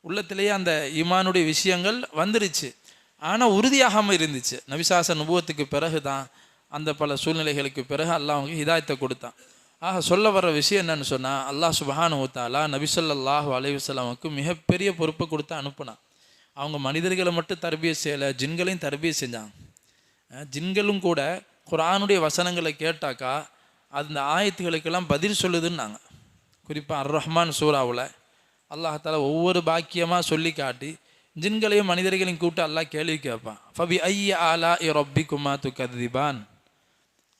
உள்ளத்திலேயே அந்த ஈமானுடைய விஷயங்கள் வந்துருச்சு. ஆனால் உறுதியாகாமல் இருந்துச்சு. நபிசாச நுபுவத்துக்கு பிறகு தான் அந்த பல சூழ்நிலைகளுக்கு பிறகு அல்லாஹ் அவங்க ஹிதாயத்தை கொடுத்தான். ஆக சொல்ல வர விஷயம் என்னன்னு சொன்னால், அல்லாஹ் சுப்ஹானஹு வ தஆலா நபி ஸல்லல்லாஹு அலைஹி வஸல்லமுக்கு மிகப்பெரிய பொறுப்பை கொடுத்து அனுப்புனான். அவங்க மனிதர்களை மட்டும் தர்பியத் செய்யலை, ஜின்களையும் தர்பியத் செஞ்சாங்க. ஜின்களும் கூட குர்ஆனுடைய வசனங்களை கேட்டாக்கா அந்த ஆயத்துகளுக்கெல்லாம் பதில் சொல்லுதுன்னாங்க. குறிப்பாக அர் ரஹ்மான் சூராவில் அல்லாஹ் தஆலா ஒவ்வொரு பாக்கியமாக சொல்லி காட்டி ஜின்களையும் மனிதர்களையும் கூப்பிட்டு அல்லாஹ் கேள்வி கேட்பான். ஃபபி ஐய ஆலாஇ ரப்பிக்குமா துகذிபான்,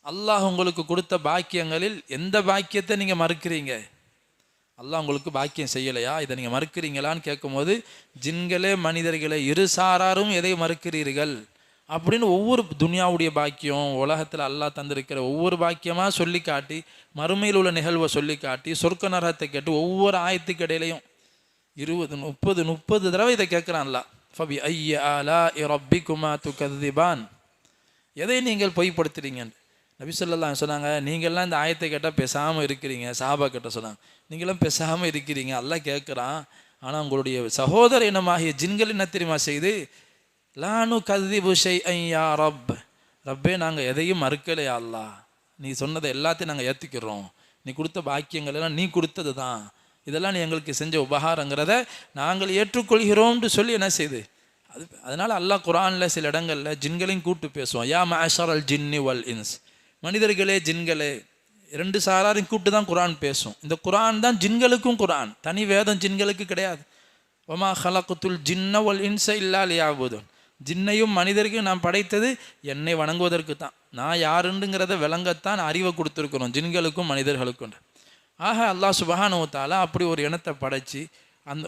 அல்லாஹ் உங்களுக்கு கொடுத்த பாக்கியங்களில் எந்த பாக்கியத்தை நீங்கள் மறுக்கிறீங்க? அல்லாஹ் உங்களுக்கு பாக்கியம் செய்யலையா, இதை நீங்கள் மறுக்கிறீங்களான்னு கேட்கும்போது, ஜின்களே மனிதர்களே இரு சாராரும் எதை மறுக்கிறீர்கள் அப்படின்னு ஒவ்வொரு துனியாவுடைய பாக்கியம், உலகத்தில் அல்லாஹ் தந்திருக்கிற ஒவ்வொரு பாக்கியமாக சொல்லி காட்டி, மறுமையில் உள்ள நிகழ்வை சொல்லி காட்டி, சொர்க்க நரகத்தை கேட்டு ஒவ்வொரு ஆயத்துக்கு இடையிலையும் 20-30 தடவை இதை கேட்குறான்ல. ஃபபி ஐய ஆலாஇ ரப்பிக்குமா துகذிபான், எதை நீங்கள் பொய்ப்படுத்துறீங்க? நபி ஸல்லல்லாஹு அலைஹி சொன்னாங்க, நீங்கள்லாம் இந்த ஆயத்தை கேட்டால் பேசாமல் இருக்கிறீங்க. சஹாபா கிட்ட சொன்னாங்க, நீங்களாம் பேசாமல் இருக்கிறீங்க, அல்லாஹ் கேட்குறான். ஆனால் உங்களுடைய சகோதர இனமாகிய ஜின்கள் என்ன தெரியுமா செய்து, லானு கதிபு ஷைஅன் யா ரப், ரப்பே நாங்கள் எதையும் மறுக்கலையா அல்லாஹ், நீ சொன்னதை எல்லாத்தையும் நாங்கள் ஏற்றுக்கிறோம், நீ கொடுத்த பாக்கியங்கள் எல்லாம் நீ கொடுத்தது தான், இதெல்லாம் நீ எங்களுக்கு செஞ்ச உபகாரங்கிறத நாங்கள் ஏற்றுக்கொள்கிறோம்னு சொல்லி என்ன செய்து அதனால் அல்லாஹ் குர்ஆனில் சில இடங்களில் ஜின்களையும் கூப்பிட்டு பேசுவோம். யா மஅஷரல் ஜின்னி வல் இன்ஸ், மனிதர்களே ஜின்களே, ரெண்டு சாராரையும் கூப்பிட்டு தான் குர்ஆன் பேசும். இந்த குர்ஆன் தான் ஜின்களுக்கும் குர்ஆன், தனி வேதம் ஜின்களுக்கு கிடையாது. வமா ஹலக்குத்துல் ஜின்ன வல் இன்ஸ இல்லா லியஅபுதுன், ஜின்னையும் மனிதர்களையும் நான் படைத்தது என்னை வணங்குவதற்கு தான், நான் யாருண்டுங்கிறத விளங்கத்தான் அறிவை கொடுத்துருக்குறோம் ஜின்களுக்கும் மனிதர்களுக்கும். ஆக அல்லாஹ் சுப்ஹானஹு வ தஆலா அப்படி ஒரு இனத்தை படைச்சி,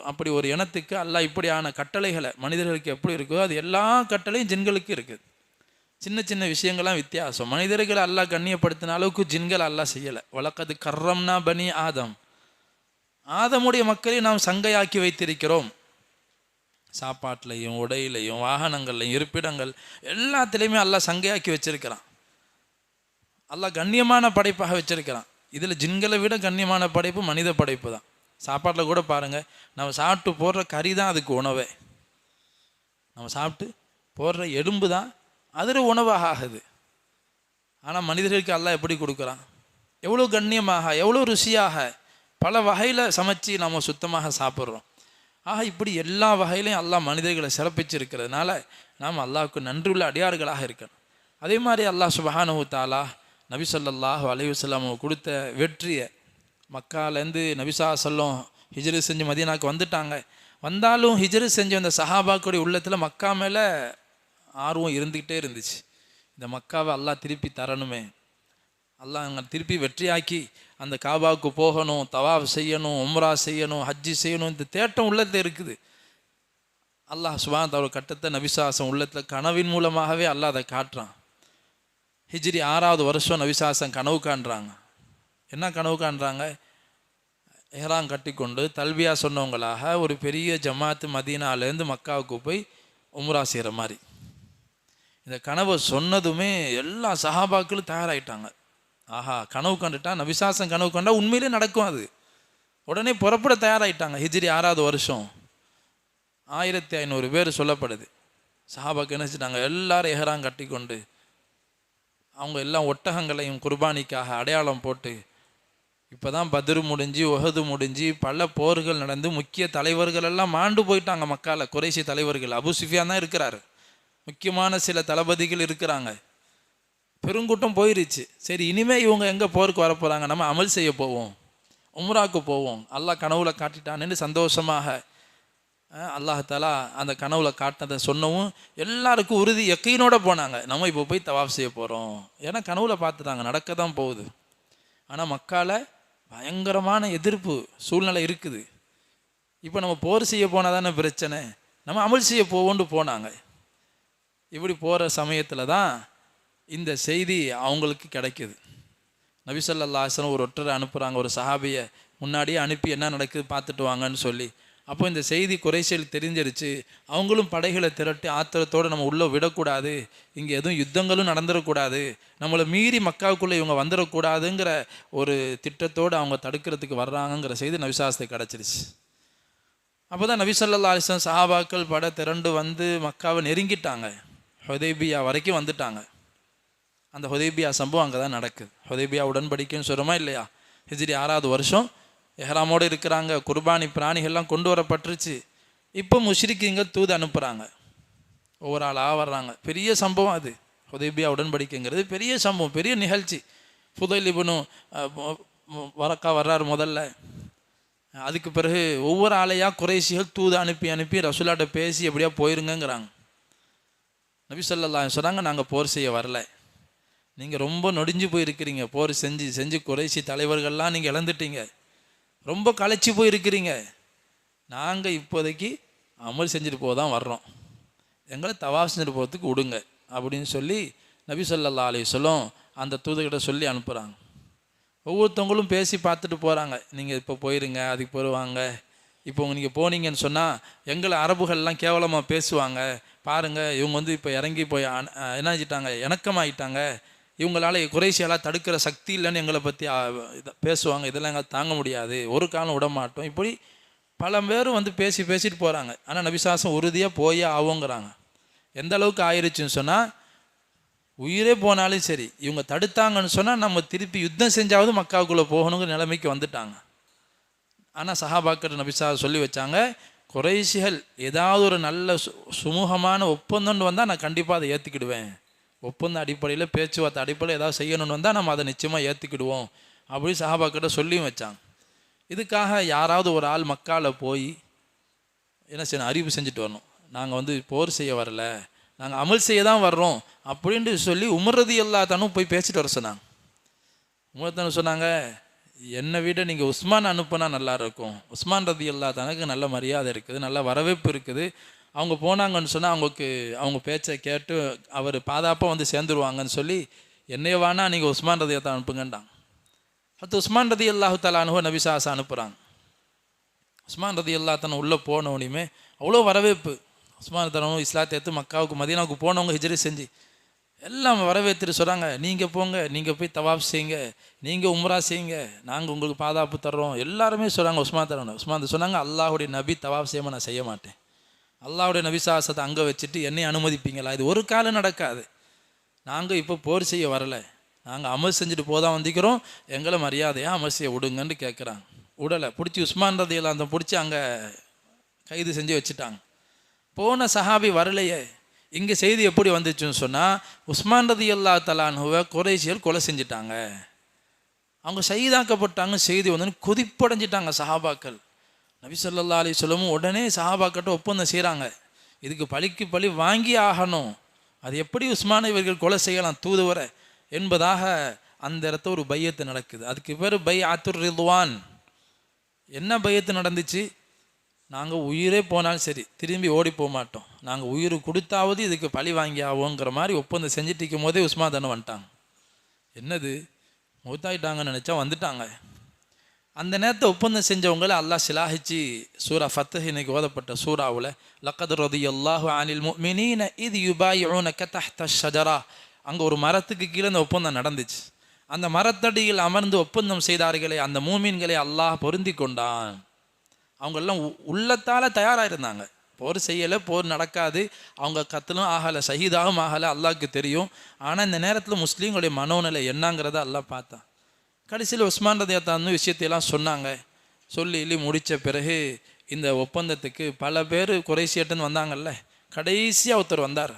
அப்படி ஒரு இனத்துக்கு அல்லாஹ் இப்படியான கட்டளைகளை மனிதர்களுக்கு எப்படி இருக்கோ அது எல்லா கட்டளையும் ஜின்களுக்கு இருக்குது. சின்ன சின்ன விஷயங்கள்லாம் வித்தியாசம். மனிதர்களை அல்லாஹ் கண்ணியப்படுத்தின அளவுக்கு ஜின்கள் அல்லாஹ் செய்யலை. வலக்கது கர்ரம்னா பனி ஆதம், ஆதமுடைய மக்களை நாம் சங்கையாக்கி வைத்திருக்கிறோம். சாப்பாட்டிலையும் உடையிலையும் வாகனங்கள்லையும் இருப்பிடங்கள் எல்லாத்துலேயுமே அல்லாஹ் சங்கையாக்கி வச்சிருக்கிறான். அல்லாஹ் கண்ணியமான படைப்பாக வச்சிருக்கிறான். இதில் ஜின்களை விட கண்ணியமான படைப்பு மனித படைப்பு தான். சாப்பாட்டில் கூட பாருங்கள், நம்ம சாப்பிட்டு போடுற கறி தான் அதுக்கு உணவே, நம்ம சாப்பிட்டு போடுற எலும்பு தான் அதில் உணவாக ஆகுது. ஆனால் மனிதர்களுக்கு அல்லாஹ் எப்படி கொடுக்குறான், எவ்வளோ கண்ணியமாக, எவ்வளோ ருசியாக, பல வகையில் சமைச்சு நம்ம சுத்தமாக சாப்பிட்றோம். ஆக இப்படி எல்லா வகையிலையும் அல்லாஹ் மனிதர்களை சிறப்பிச்சிருக்கிறதுனால நாம் அல்லாஹ்வுக்கு நன்றியுள்ள அடியார்களாக இருக்கணும். அதே மாதிரி அல்லாஹ் சுப்ஹானஹு வ தஆலா நபி ஸல்லல்லாஹு அலைஹி வஸல்லம் கொடுத்த வெற்றியை, மக்காலேருந்து நபி ஸல்லல்லாஹு அலைஹி வஸல்லம் ஹிஜ்ரு செஞ்சு மதீனாவுக்கு வந்துட்டாங்க. வந்தாலும் ஹிஜ்ரு செஞ்ச அந்த சஹாபாக்களுடைய உள்ளத்தில் மக்கா மேலே ஆர்வம் இருந்துக்கிட்டே இருந்துச்சு. இந்த மக்காவை அல்லாஹ் திருப்பி தரணுமே, அல்லாஹ் அங்கே திருப்பி வெற்றியாக்கி அந்த காபாவுக்கு போகணும், தவாஃப் செய்யணும், உம்ரா செய்யணும், ஹஜ்ஜி செய்யணும், இந்த தேட்டம் உள்ளத்தில் இருக்குது. அல்லாஹ் சுப்ஹானஹு வ தஆலா கட்டத்தை நபி ஸல்லல்லாஹு அலைஹி வஸல்லம் உள்ளத்தில் கனவின் மூலமாகவே அல்லாஹ் அதை காட்டுறான். ஹிஜ்ரி 6வது வருஷம் நபி ஸல்லல்லாஹு அலைஹி வஸல்லம் கனவு காண்றாங்க. என்ன கனவு காண்றாங்க, எஹ்ராம் கட்டி கொண்டு தல்பியா சொன்னவங்களாக ஒரு பெரிய ஜமாத்து மதீனாலேருந்து மக்காவுக்கு போய் உம்ரா செய்கிற மாதிரி. இந்த கனவை சொன்னதுமே எல்லா சஹாபாக்களும் தயாராகிட்டாங்க. ஆஹா, கனவு கண்டுட்டா, நபி ஸல்லல்லாஹு அலைஹி வஸல்லம் கனவு கண்டா உண்மையிலே நடக்கும். அது உடனே புறப்பட தயாராகிட்டாங்க. ஹிஜ்ரி 6வது வருஷம் 1500 பேர் சொல்லப்படுது. சஹாபாக்கு என்ன செஞ்சிட்டாங்க, எல்லாரும் எஹ்ராம் கட்டி கொண்டு அவங்க எல்லாம் ஒட்டகங்களையும் குர்பானிக்காக அடையாளம் போட்டு, இப்போ தான் பத்ரு முடிஞ்சு உஹது முடிஞ்சு பல போர்கள் நடந்து முக்கிய தலைவர்கள் எல்லாம் மாண்டு போயிட்டாங்க. மக்கால குறைஷி தலைவர்கள், அபு சுஃபியான் தான் இருக்கிறாரு, முக்கியமான சில தளபதிகள் இருக்கிறாங்க, பெருங்கூட்டம் போயிருச்சு. சரி, இனிமேல் இவங்க எங்கே போருக்கு வரப்போகிறாங்க, நம்ம அமல் செய்ய போவோம், உம்ராக்கு போவோம், அல்லாஹ் கனவுல காட்டிட்டான்னு சந்தோஷமாக அல்லாஹ் தஆலா அந்த கனவுல காட்டினதை சொன்னவும் எல்லாருக்கும் உறுதி யக்கீனோட போனாங்க, நம்ம இப்போ போய் தவாஃப் செய்ய போகிறோம். ஏன்னா கனவுல பார்த்துட்டாங்க, நடக்க தான் போகுது. ஆனால் மக்கால பயங்கரமான எதிர்ப்பு சூழ்நிலை இருக்குது. இப்போ நம்ம போர் செய்ய போனால் தானே பிரச்சனை, நம்ம அமல் செய்ய போவோன்னு போனாங்க. இப்படி போகிற சமயத்தில் தான் இந்த செய்தி அவங்களுக்கு கிடைக்குது. நபி ஸல்லல்லாஹு அலைஹி வஸல்லம் ஒரு ஒற்றரை அனுப்புகிறாங்க, ஒரு சஹாபியை முன்னாடியே அனுப்பி என்ன நடக்குது பார்த்துட்டு வாங்கன்னு சொல்லி. அப்போ இந்த செய்தி குறைஷிகளுக்கு தெரிஞ்சிருச்சு. அவங்களும் படைகளை திரட்டி ஆத்திரத்தோடு நம்ம உள்ளே விடக்கூடாது, இங்கே எதுவும் யுத்தங்களும் நடந்துடக்கூடாது, நம்மளை மீறி மக்காவுக்குள்ளே இவங்க வந்துடக்கூடாதுங்கிற ஒரு திட்டத்தோடு அவங்க தடுக்கிறதுக்கு வர்றாங்கங்கிற செய்தி நபி ஸல்லல்லாஹு அலைஹி வஸல்லம் கிடச்சிருச்சு. அப்போ தான் நபி ஸல்லல்லாஹு அலைஹி வஸல்லம் சஹாபாக்கள் படை திரண்டு வந்து மக்காவை நெருங்கிட்டாங்க, ஹுதைபியா வரைக்கும் வந்துட்டாங்க. அந்த ஹுதைபியா சம்பவம் அங்கே தான் நடக்குது. ஹுதைபியா உடன்படிக்கைன்னு சொல்கிறோமா இல்லையா? ஹிஜ்ரி 6வது வருஷம் எஹ்ராமோடு இருக்கிறாங்க, குர்பானி பிராணிகள்லாம் கொண்டு வரப்பட்டுருச்சு. இப்போ முஷ்ரிக்கீங்க தூது அனுப்புகிறாங்க, ஒவ்வொரு ஆளாக வர்றாங்க. பெரிய சம்பவம் அது, ஹுதைபியா உடன்படிக்கைங்கிறது பெரிய சம்பவம், பெரிய நிகழ்ச்சி. ஃபுதைல் இப்னு வரக்கா வர்றாரு முதல்ல. அதுக்கு பிறகு ஒவ்வொரு ஆளையாக குறைஷிகள் தூது அனுப்பி அனுப்பி ரசூலாட்ட பேசி எப்படியா போயிருங்கிறாங்க. நபி ஸல்லல்லாஹு அலைஹி வஸல்லம் சொன்னாங்க, நாங்கள் போர் செய்ய வரல, நீங்கள் ரொம்ப நொடிஞ்சு போயிருக்கிறீங்க, போர் செஞ்சு செஞ்சு குறைஷி தலைவர்கள்லாம் நீங்கள் இழந்துட்டீங்க, ரொம்ப களைச்சி போயிருக்கிறீங்க, நாங்கள் இப்போதைக்கு அமல் செஞ்சுட்டு போக தான் வர்றோம், எங்களை தவாஃப் செஞ்சுட்டு போகிறதுக்கு விடுங்க அப்படின்னு சொல்லி நபி ஸல்லல்லாஹு அலைஹி வஸல்லம் அந்த தூதுகிட்ட சொல்லி அனுப்புகிறாங்க. ஒவ்வொருத்தவங்களும் பேசி பார்த்துட்டு போகிறாங்க, நீங்கள் இப்போ போயிருங்க, அதுக்கு போடுவாங்க, இப்போ நீங்கள் போனீங்கன்னு சொன்னால் எங்களை அரபுகள்லாம் கேவலமாக பேசுவாங்க, பாருங்கள் இவங்க வந்து இப்போ இறங்கி போய் என்னாச்சிட்டாங்க, இணக்கமாகிட்டாங்க, இவங்களால் குறைஷியால் தடுக்கிற சக்தி இல்லைன்னு எங்களை பற்றி பேசுவாங்க, இதெல்லாம் எங்களை தாங்க முடியாது, ஒரு காலம் விட மாட்டோம். இப்படி பல பேரும் வந்து பேசிட்டு போகிறாங்க. ஆனால் நபிசாசம் உறுதியாக போயே ஆகுங்கிறாங்க. எந்த அளவுக்கு ஆயிடுச்சுன்னு சொன்னால், உயிரே போனாலும் சரி இவங்க தடுத்தாங்கன்னு சொன்னால் நம்ம திருப்பி யுத்தம் செஞ்சாவது மக்காவுக்குள்ளே போகணுங்கிற நிலைமைக்கு வந்துட்டாங்க. ஆனால் சஹாபாக்கள் நபிசா சொல்லி வச்சாங்க, குறைஷிகள் ஏதாவது ஒரு நல்ல சுமூகமான ஒப்பந்தம்னு வந்தால் நான் கண்டிப்பாக அதை ஏற்றுக்கிடுவேன், ஒப்பந்த அடிப்படையில் பேச்சுவார்த்தை அடிப்படையில் ஏதாவது செய்யணும்னு வந்தால் நம்ம அதை நிச்சயமாக ஏற்றுக்கிடுவோம் அப்படி சஹாபாக்கிட்ட சொல்லியும் வச்சாங்க. இதுக்காக யாராவது ஒரு ஆள் மக்காவில் போய் என்ன செய்யணும், அறிவு செஞ்சுட்டு வரணும், நாங்கள் வந்து போர் செய்ய வரல, நாங்கள் அமல் செய்ய தான் வர்றோம் அப்படின்ட்டு சொல்லி உமர் ரலியல்லாஹு அன்ஹு போய் பேசிட்டு வர சொன்னாங்க. உமர் சொன்னாங்க, என்னை விட நீங்கள் உஸ்மான் அனுப்புனா நல்லா இருக்கும், உஸ்மான் ரலியல்லாஹு அன்ஹுக்கு நல்ல மரியாதை இருக்குது, நல்ல வரவேற்பு இருக்குது, அவங்க போனாங்கன்னு சொன்னால் அவங்க பேச்சை கேட்டு அவர் பாதுகாப்பாக வந்து சேர்ந்துருவாங்கன்னு சொல்லி என்னைய வேணா நீங்கள் உஸ்மான் ரலியல்லாஹு அனுப்புங்கண்டாங்க. அடுத்து உஸ்மான் ரலியல்லாஹு தஆலா அன்ஹு நபிசாசா அனுப்புகிறாங்க. உஸ்மான் ரலியல்லாஹு அன்ஹு உள்ளே போனவனையுமே அவ்வளோ வரவேற்பு. உஸ்மான் தரணும் இஸ்லாத்தை எடுத்து மக்காவுக்கு மதீனாவுக்கு போனவங்க ஹிஜ்ரி செஞ்சு எல்லாம் வரவேற்றுட்டு சொல்கிறாங்க, நீங்கள் போங்க, நீங்கள் போய் தவாப் செய்யுங்க, நீங்கள் உம்ரா செய்யுங்க, நாங்கள் உங்களுக்கு பாதுகாப்பு தர்றோம், எல்லாருமே சொல்கிறாங்க. உஸ்மான் சொன்னாங்க, அல்லாஹுடைய நபி தவாப் செய்யாமல் நான் செய்ய மாட்டேன், அல்லாஹுடைய நபி சாசத்தை அங்கே வச்சுட்டு என்னை அனுமதிப்பீங்களா, இது ஒரு காலம் நடக்காது, நாங்கள் இப்போ போர் செய்ய வரலை, நாங்கள் அமல் செஞ்சுட்டு போதான் வந்திக்கிறோம், எங்களை மரியாதையாக அமல் செய்ய விடுங்கன்னு கேட்குறாங்க. விடலை, பிடிச்சி உஸ்மான் ரலியல்லாஹு அன்ஹு பிடிச்சி அங்கே கைது செஞ்சு வச்சுட்டாங்க. போன சஹாபி வரலையே. இங்கே செய்தி எப்படி வந்துச்சுன்னு சொன்னால், உஸ்மான் ரலியல்லாஹு தஆலா அன்ஹுவை குறைஷிகள் கொலை செஞ்சிட்டாங்க, அவங்க ஷஹீதாக்கப்பட்டாங்க செய்தி வந்து கொதிப்படைஞ்சிட்டாங்க சஹாபாக்கள். நபி ஸல்லல்லாஹு அலைஹி வஸல்லம் உடனே சஹாபாக்கிட்ட ஒப்பந்தம் செய்கிறாங்க, இதுக்கு பழிக்கு பழி வாங்கி ஆகணும், அது எப்படி உஸ்மானை இவர்கள் கொலை செய்யலாம் தூதுவரை என்பதாக அந்த இடத்த ஒரு பையத்து நடக்குது. அதுக்கு பேர் பைஅத்துர் ரிதுவான். என்ன பையத்து நடந்துச்சு, நாங்கள் உயிரே போனாலும் சரி திரும்பி ஓடி போக மாட்டோம், நாங்கள் உயிர் கொடுத்தாவது இதுக்கு பழி வாங்கி ஆவோங்கிற மாதிரி ஒப்பந்தம் செஞ்சுட்டு இருக்கும் போதே உஸ்மான் தானே வந்துட்டாங்க. என்னது மௌத்தாயிட்டாங்கன்னு நினச்சா வந்துட்டாங்க. அந்த நேரத்தை ஒப்பந்தம் செஞ்சவங்களை அல்லாஹ் சிலாஹிச்சு சூரா ஃபத்ஹ் இன்னைக்கு ஓதப்பட்ட சூராவில் லக்கத் ரலியல்லாஹு அனில் முஃமினீன இத் யுபாயிஊனக தஹ்த ஷஜரா, அங்கே ஒரு மரத்துக்கு கீழே அந்த ஒப்பந்தம் நடந்துச்சு. அந்த மரத்தடியில் அமர்ந்து ஒப்பந்தம் செய்தார்களே அந்த மூமின்களை அல்லாஹ் பொருந்தி கொண்டான். அவங்கெல்லாம் உள்ளத்தால் தயாராக இருந்தாங்க, போர் செய்யலை, போர் நடக்காது, அவங்க கத்தலும் ஆகலை, ஷஹீதாகவும் ஆகலை, அல்லாஹ்க்கு தெரியும். ஆனால் இந்த நேரத்தில் முஸ்லீம்களுடைய மனோநிலை என்னங்கிறத அல்லாஹ் பார்த்தான். கடைசியில் உஸ்மான் ரலியல்லாஹு அன்ஹு விஷயத்தையெல்லாம் சொன்னாங்க. சொல்லி முடித்த பிறகு இந்த ஒப்பந்தத்துக்கு பல பேர் குறைஷியட்டுன்னு வந்தாங்கல்ல, கடைசியாக ஒருத்தர் வந்தார்,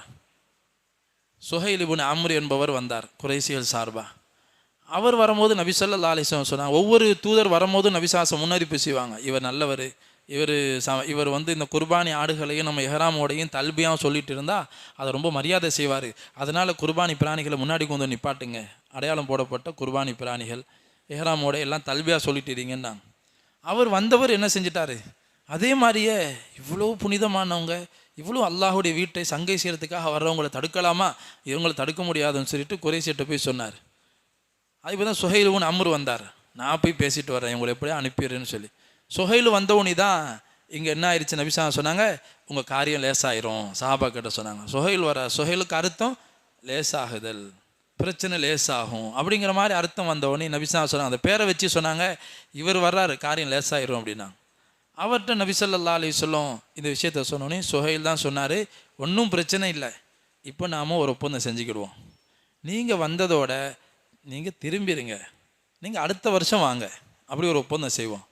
சுஹைல் இப்னு அம்ர் என்பவர் வந்தார் குறைஷிகள் சார்பாக. அவர் வரும்போது நபி ஸல்லல்லாஹு அலைஹி வஸல்லம் சொன்னாங்க, ஒவ்வொரு தூதர் வரும்போது நபிசாசம் முன்னறிப்பு செய்வாங்க, இவர் நல்லவர், இவர் வந்து இந்த குர்பானி ஆடுகளையும் நம்ம எஹ்ராமோடையும் தல்பியாகவும் சொல்லிட்டு இருந்தால் அதை ரொம்ப மரியாதை செய்வார், அதனால் குர்பானி பிராணிகளை முன்னாடி கொண்டு நிப்பாட்டுங்க, அடையாளம் போடப்பட்ட குர்பானி பிராணிகள் எஹ்ராமோட எல்லாம் தல்பியாக சொல்லிட்டுறீங்கன்னாங்க. அவர் வந்தவர் என்ன செஞ்சிட்டாரு, அதே மாதிரியே இவ்வளோ புனிதமானவங்க, இவ்வளோ அல்லாஹுடைய வீட்டை சங்கை செய்கிறதுக்காக வர்றவங்களை தடுக்கலாமா, இவங்களை தடுக்க முடியாதுன்னு சொல்லிட்டு குறைஷிட்ட போய் சொன்னார். அதுக்கு தான் சுஹைல் இப்னு அம்ர் வந்தார், நான் போய் பேசிட்டு வரேன், இவங்களை எப்படியா அனுப்பிடுறேன்னு சொல்லி. சுஹைல் வந்தவுனி தான் இங்கே என்ன ஆயிடுச்சு, நபிசா சொன்னாங்க உங்கள் காரியம் லேசாயிரும், சஹாபா கிட்ட சொன்னாங்க. சுஹைலுக்கு அர்த்தம் லேசாகுதல், பிரச்சனை லேசாகும் அப்படிங்கிற மாதிரி அர்த்தம் வந்தவுடனே நபிசா சொன்னாங்க, அந்த பேரை வச்சு சொன்னாங்க, இவர் வர்றாரு காரியம் லேசாயிரும் அப்படின்னா. அவர்கிட்ட நபி ஸல்லல்லாஹு அலைஹி வஸல்லம் இந்த விஷயத்த சொன்னோன்னே சுஹைல் தான் சொன்னார், ஒன்றும் பிரச்சனை இல்லை, இப்போ நாம் ஒரு ஒப்பந்தம் செஞ்சுக்கிடுவோம், நீங்கள் வந்ததோட நீங்கள் திரும்பிடுங்க, நீங்கள் அடுத்த வருஷம் வாங்க, அப்படி ஒரு ஒப்பந்தம் செய்வோம்,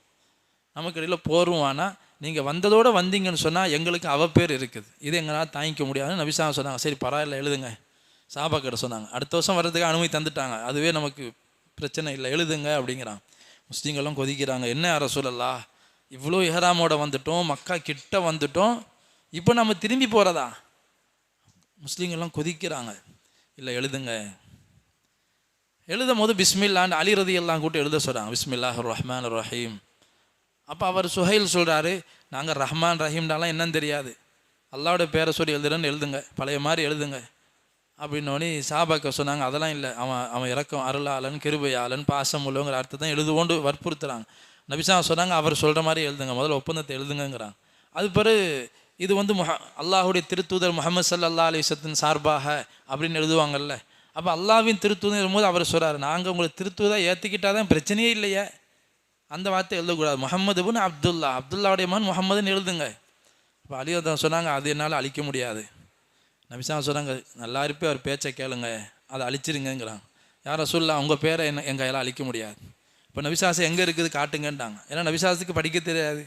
நமக்கு இடையில் போரும் ஆனால் நீங்கள் வந்ததோடு வந்தீங்கன்னு சொன்னால் எங்களுக்கு அவப்பேர் இருக்குது, இது எங்களால் தாங்கிக்க முடியாதுன்னு நபிசா சொன்னாங்க. சரி பரவாயில்ல எழுதுங்க, சாபா கிட்ட சொன்னாங்க, அடுத்த வருஷம் வர்றதுக்கு அனுமதி தந்துட்டாங்க, அதுவே நமக்கு பிரச்சனை இல்லை, எழுதுங்க அப்படிங்கிறாங்க. முஸ்லீம்களும் கொதிக்கிறாங்க, என்ன யார ரசூலல்லாஹ், இவ்வளோ இஹ்ராமோட வந்துட்டோம், மக்கா கிட்ட வந்துட்டோம், இப்போ நம்ம திரும்பி போகிறதா, முஸ்லீம்கள்லாம் கொதிக்கிறாங்க. இல்லை எழுதுங்க. எழுதும் போது பிஸ்மில்லான்னு அலி ரலியல்லாஹு கூட்டி எழுத சொல்கிறாங்க, பிஸ்மில்லாஹிர் ரஹ்மானிர் ரஹீம். அப்போ அவர் சுஹைல் சொல்கிறாரு, நாங்கள் ரஹ்மான் ரஹீம்னாலாம் என்னன்னு தெரியாது, அல்லாவோட பேரை சொல்லி எழுதுறேன்னு எழுதுங்க, பழைய மாதிரி எழுதுங்க அப்படின்னோடனே சாபாக்க சொன்னாங்க, அதெல்லாம் இல்லை, அவன் இறக்கம் அருளாளன் கிருபையாளன் பாசம் உள்ளவங்கிற அர்த்தத்தை எழுதுவோண்டு வற்புறுத்துறாங்க. நபிசா சொன்னாங்க, அவர் சொல்கிற மாதிரி எழுதுங்க, முதல்ல ஒப்பந்தத்தை எழுதுங்கிறாங்க. அது பிறகு இது வந்து அல்லாஹுடைய திருத்தூதர் முஹம்மது ஸல்லல்லாஹு அலைஹி வஸல்லம் சார்பாக அப்படின்னு எழுதுவாங்கல்ல, அப்போ அல்லாஹ்வின் திருத்துவதும் இருக்கும்போது அவர் சொல்கிறார், நாங்கள் உங்களை திருத்துவதாக ஏற்றிக்கிட்டாதான் பிரச்சனையே இல்லையே. அந்த வார்த்தை எழுதக்கூடாது. முஹம்மது இப்னு அப்துல்லா, அப்துல்லாவுடைய மகன் முஹம்மதுன்னு எழுதுங்க. இப்போ அலிதான் சொன்னாங்க, அது என்னால் அழிக்க முடியாது. நபிசா சொன்னாங்க, நல்லா இருப்பே அவர் பேச்சை கேளுங்க, அதை அழிச்சிருங்கிறாங்க. யார் ரசூலுல்லாஹ் உங்கள் பேரை எங்கள் கையால் அழிக்க முடியாது. இப்போ நபிசாசம் எங்கே இருக்குது காட்டுங்கன்ட்டாங்க. ஏன்னா நபிசாசத்துக்கு படிக்க தெரியாது.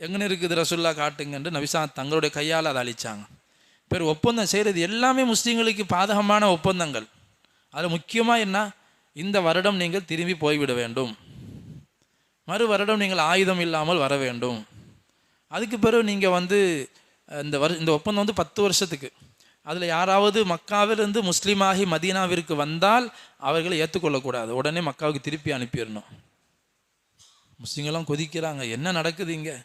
எங்கன்னு இருக்குது ரசூலுல்லாஹ் காட்டுங்கன்ட்டு நபிசா தங்களுடைய கையால் அதை அழித்தாங்க. பேர் ஒப்பந்தம் செய்கிறது எல்லாமே முஸ்லீம்களுக்கு பாதகமான ஒப்பந்தங்கள். அதில் முக்கியமாக என்ன, இந்த வருடம் நீங்கள் திரும்பி போய்விட வேண்டும், மறு வருடம் நீங்கள் ஆயுதம் இல்லாமல் வர வேண்டும். அதுக்கு பிறகு நீங்கள் இந்த ஒப்பந்தம் 10 வருஷத்துக்கு. அதில் யாராவது மக்காவிலிருந்து முஸ்லீமாகி மதீனாவிற்கு வந்தால் அவர்களை ஏற்றுக்கொள்ளக்கூடாது, உடனே மக்காவுக்கு திருப்பி அனுப்பிடணும். முஸ்லீம்கள்லாம் கொதிக்கிறாங்க, என்ன நடக்குது இங்கே?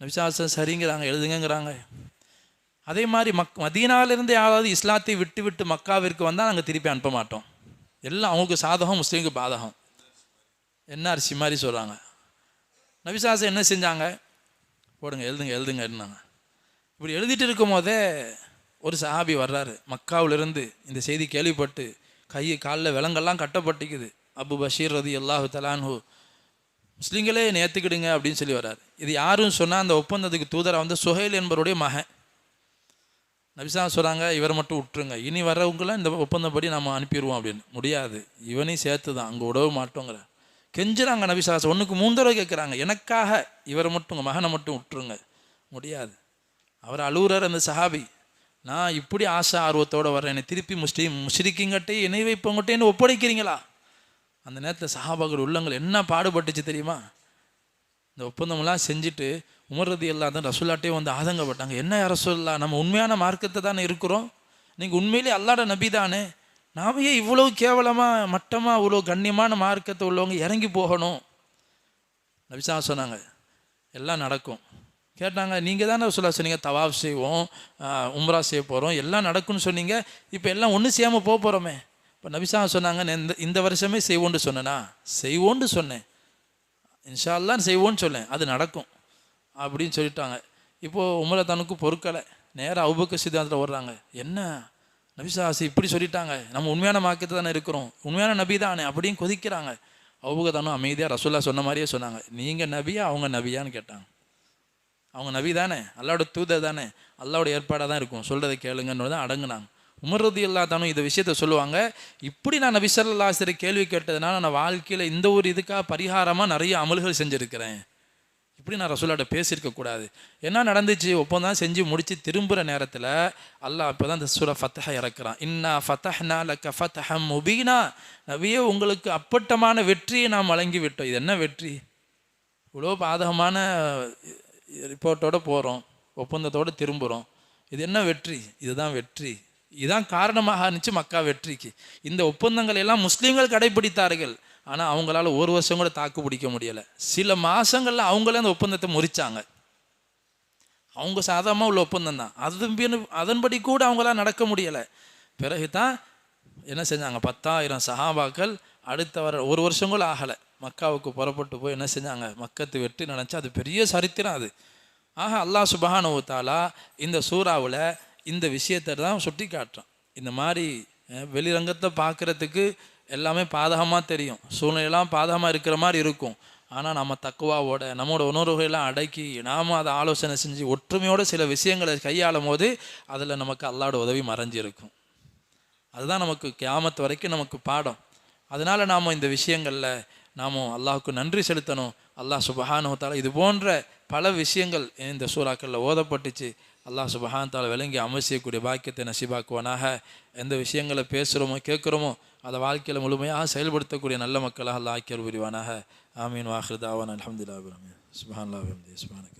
நபிசாசம் சரிங்கிறாங்க, எழுதுங்கிறாங்க. அதே மாதிரி மதீனாவிலிருந்து யாராவது இஸ்லாத்தை விட்டு விட்டு மக்காவிற்கு வந்தால் நாங்கள் திருப்பி அனுப்ப மாட்டோம். எல்லாம் அவங்களுக்கு சாதகம், முஸ்லீமுக்கு பாதகம். என்ன அரிசி மாதிரி சொல்கிறாங்க. நபிசாசம் என்ன செஞ்சாங்க, போடுங்க எழுதுங்க இருந்தாங்க. இப்படி எழுதிட்டு இருக்கும் போதே ஒரு சஹாபி வர்றாரு மக்காவிலிருந்து. இந்த செய்தி கேள்விப்பட்டு கை காலில் விலங்கெல்லாம் கட்டப்பட்டுக்குது. அபு பஷீர் ரலியல்லாஹு தஆலா அன்ஹு, முஸ்லீம்களே ஏற்றுக்கிடுங்க அப்படின்னு சொல்லி வர்றாரு. இது யாரும் சொன்னால் அந்த ஒப்பந்தத்துக்கு தூதராக சுஹைல் என்பவருடைய மகன். நபிசா சொல்கிறாங்க, இவரை மட்டும் விட்டுருங்க, இனி வர்றவங்களாம் இந்த ஒப்பந்தப்படி நம்ம அனுப்பிடுவோம் அப்படின்னு. முடியாது, இவனையும் சேர்த்து தான் அங்கே விடவே மாட்டோங்கிற கெஞ்சுறாங்க. நபிசாசம் 1க்கு 3 தடவை கேட்குறாங்க, எனக்காக இவரை மட்டும் உங்கள் மகனை மட்டும் விட்டுருங்க. முடியாது. அவர் அழுகுறார் அந்த சஹாபி, நான் இப்படி ஆசை ஆர்வத்தோடு வர்றேன், என்னை திருப்பி முஷ்ரிக்கிங்கட்டே இணை வைப்பவங்ககிட்ட என்ன ஒப்படைக்கிறீங்களா? அந்த நேரத்தில் சஹாபாக்கள் உள்ளங்கள் என்ன பாடுபட்டுச்சு தெரியுமா? இந்த ஒப்பந்தமெல்லாம் செஞ்சுட்டு உமர் ரலியல்லாஹு தான் ரசூலுல்லாஹ்ட்டே ஆதங்கப்பட்டாங்க. என்ன யா ரசூலுல்லாஹ், நம்ம உண்மையான மார்க்கத்தை தானே இருக்கிறோம், நீங்கள் உண்மையிலே அல்லாஹ்வோட நபி தானே, நாம ஏன் இவ்வளோ கேவலமாக மட்டமாக இவ்வளோ கண்ணியமான மார்க்கத்தை உள்ளவங்க இறங்கி போகணும்? நபிசா சொன்னாங்க, எல்லாம் நடக்கும். கேட்டாங்க, நீங்கள் தானே ரசூலுல்லாஹ் சொன்னீங்க தவாஃப் செய்வோம், உம்ரா செய்ய போகிறோம், எல்லாம் நடக்கும்னு சொன்னீங்க, இப்போ எல்லாம் ஒன்றும் செய்யாமல் போக போகிறோமே. இப்போ நபிசா சொன்னாங்க, இந்த வருஷமே செய்வோன்னு சொன்னேனா? செய்வோன்னு சொன்னேன், இன்ஷா அல்லாஹ் செய்வோன்னு சொன்னேன், அது நடக்கும் அப்படின்னு சொல்லிட்டாங்க. இப்போது உமரை தனக்கு பொறுக்கலை, நேராக அபூபக்கர் சித்தாந்தத்தில் ஓடுறாங்க. என்ன நபிசாசி இப்படி சொல்லிட்டாங்க, நம்ம உண்மையான மார்க்கத்தை தானே இருக்கிறோம், உண்மையான நபி தானே அப்படின்னு கொதிக்கிறாங்க. அபூபக்கர் தானும் அமைதியாக ரசூலுல்லாஹ் சொன்ன மாதிரியே சொன்னாங்க, நீங்கள் நபியா அவங்க நபியான்னு கேட்டாங்க. அவங்க நபி தானே, அல்லாவோட தூதர் தானே, அல்லாவோட ஏற்பாடாக தான் இருக்கும், சொல்கிறத கேளுங்கன்னு தான் அடங்குனாங்க. உமர் ரலியல்லாஹு தானும் இந்த விஷயத்த சொல்லுவாங்க, இப்படி நான் நபி ஸல்லல்லாஹு அலைஹி வஸல்லம் கேள்வி கேட்டதுனால நான் வாழ்க்கையில் இந்த ஒரு இதுக்காக பரிகாரமாக நிறைய அமல்கள் செஞ்சுருக்கிறேன், இப்படி நான் ரசூலுல்லாஹ்ட்ட பேசியிருக்கக்கூடாது. என்ன நடந்துச்சு, ஒப்பந்தம் செஞ்சு முடித்து திரும்புகிற நேரத்தில் அல்லாஹ் இப்போ தான் இந்த சூரா ஃபத்ஹ இறக்குறான். இன்னா ஃபதஹ்னா லக ஃபத்ஹம் முபீனா, நபியே உங்களுக்கு அப்பட்டமான வெற்றியை நாம் வழங்கி விட்டோம். இது என்ன வெற்றி? இவ்வளோ பாதகமான ரிப்போர்ட்டோடு போகிறோம், ஒப்பந்தத்தோடு திரும்புகிறோம், இது என்ன வெற்றி? இதுதான் வெற்றி, இதுதான் காரணமாக இருந்துச்சு மக்கா வெற்றிக்கு. இந்த ஒப்பந்தங்கள் எல்லாம் முஸ்லீம்கள் கடைபிடித்தார்கள், ஆனால் அவங்களால ஒரு வருஷம் கூட தாக்கு பிடிக்க முடியலை. சில மாதங்களில் அவங்களே அந்த ஒப்பந்தத்தை முறிச்சாங்க. அவங்க சாதாரணமாக உள்ள ஒப்பந்தம் தான், அதன்படி கூட அவங்களால நடக்க முடியலை. பிறகு தான் என்ன செஞ்சாங்க, 10,000 சஹாபாக்கள் அடுத்த ஒரு வருஷம் கூட ஆகலை மக்காவுக்கு புறப்பட்டு போய் என்ன செஞ்சாங்க, மக்கத்து வெற்றி நினச்சா அது பெரிய சரித்திரம் அது. ஆக அல்லாஹ் சுப்ஹானஹு வ தஆலா இந்த சூறாவில் இந்த விஷயத்தை தான் சுட்டி காட்டுறான். இந்த மாதிரி வெளிரங்கத்தை பார்க்குறதுக்கு எல்லாமே பாதகமாக தெரியும், சூழ்நிலையெல்லாம் பாதகமாக இருக்கிற மாதிரி இருக்கும். ஆனால் நம்ம தக்குவாவோட நம்மளோட உணர்வுகளெல்லாம் அடக்கி நாம் அதை ஆலோசனை செஞ்சு ஒற்றுமையோடு சில விஷயங்களை கையாளும் போது அதில் நமக்கு அல்லாஹ்வோட உதவி மறைஞ்சிருக்கும். அதுதான் நமக்கு கியாமத் வரைக்கும் நமக்கு பாடம். அதனால் நாம் இந்த விஷயங்களில் நாம் அல்லாஹ்வுக்கு நன்றி செலுத்தணும். அல்லாஹ் சுப்ஹானஹு வ தஆலா இது போன்ற பல விஷயங்கள் இந்த சூறாக்களில் ஓதப்பட்டுச்சு. அல்லாஹ் சுப்ஹானஹு வ தஆலா விளங்கி அமல் செய்யக்கூடிய பாக்கியத்தை நசீபாக்குவானாக. எந்த விஷயங்களை பேசுகிறோமோ கேட்குறோமோ அதை வாழ்க்கையில் முழுமையாக செயல்படுத்தக்கூடிய நல்ல மக்களாக அல்லாஹ் ஆக்கி அருள் புரிவானாக. ஆமீன். வாஹிர் தாவானா அல்ஹம்துலில்லாஹி ரப்பில் ஆலமீன். சுப்ஹானல்லாஹி வ பிஹம்திஹி சுப்ஹானக.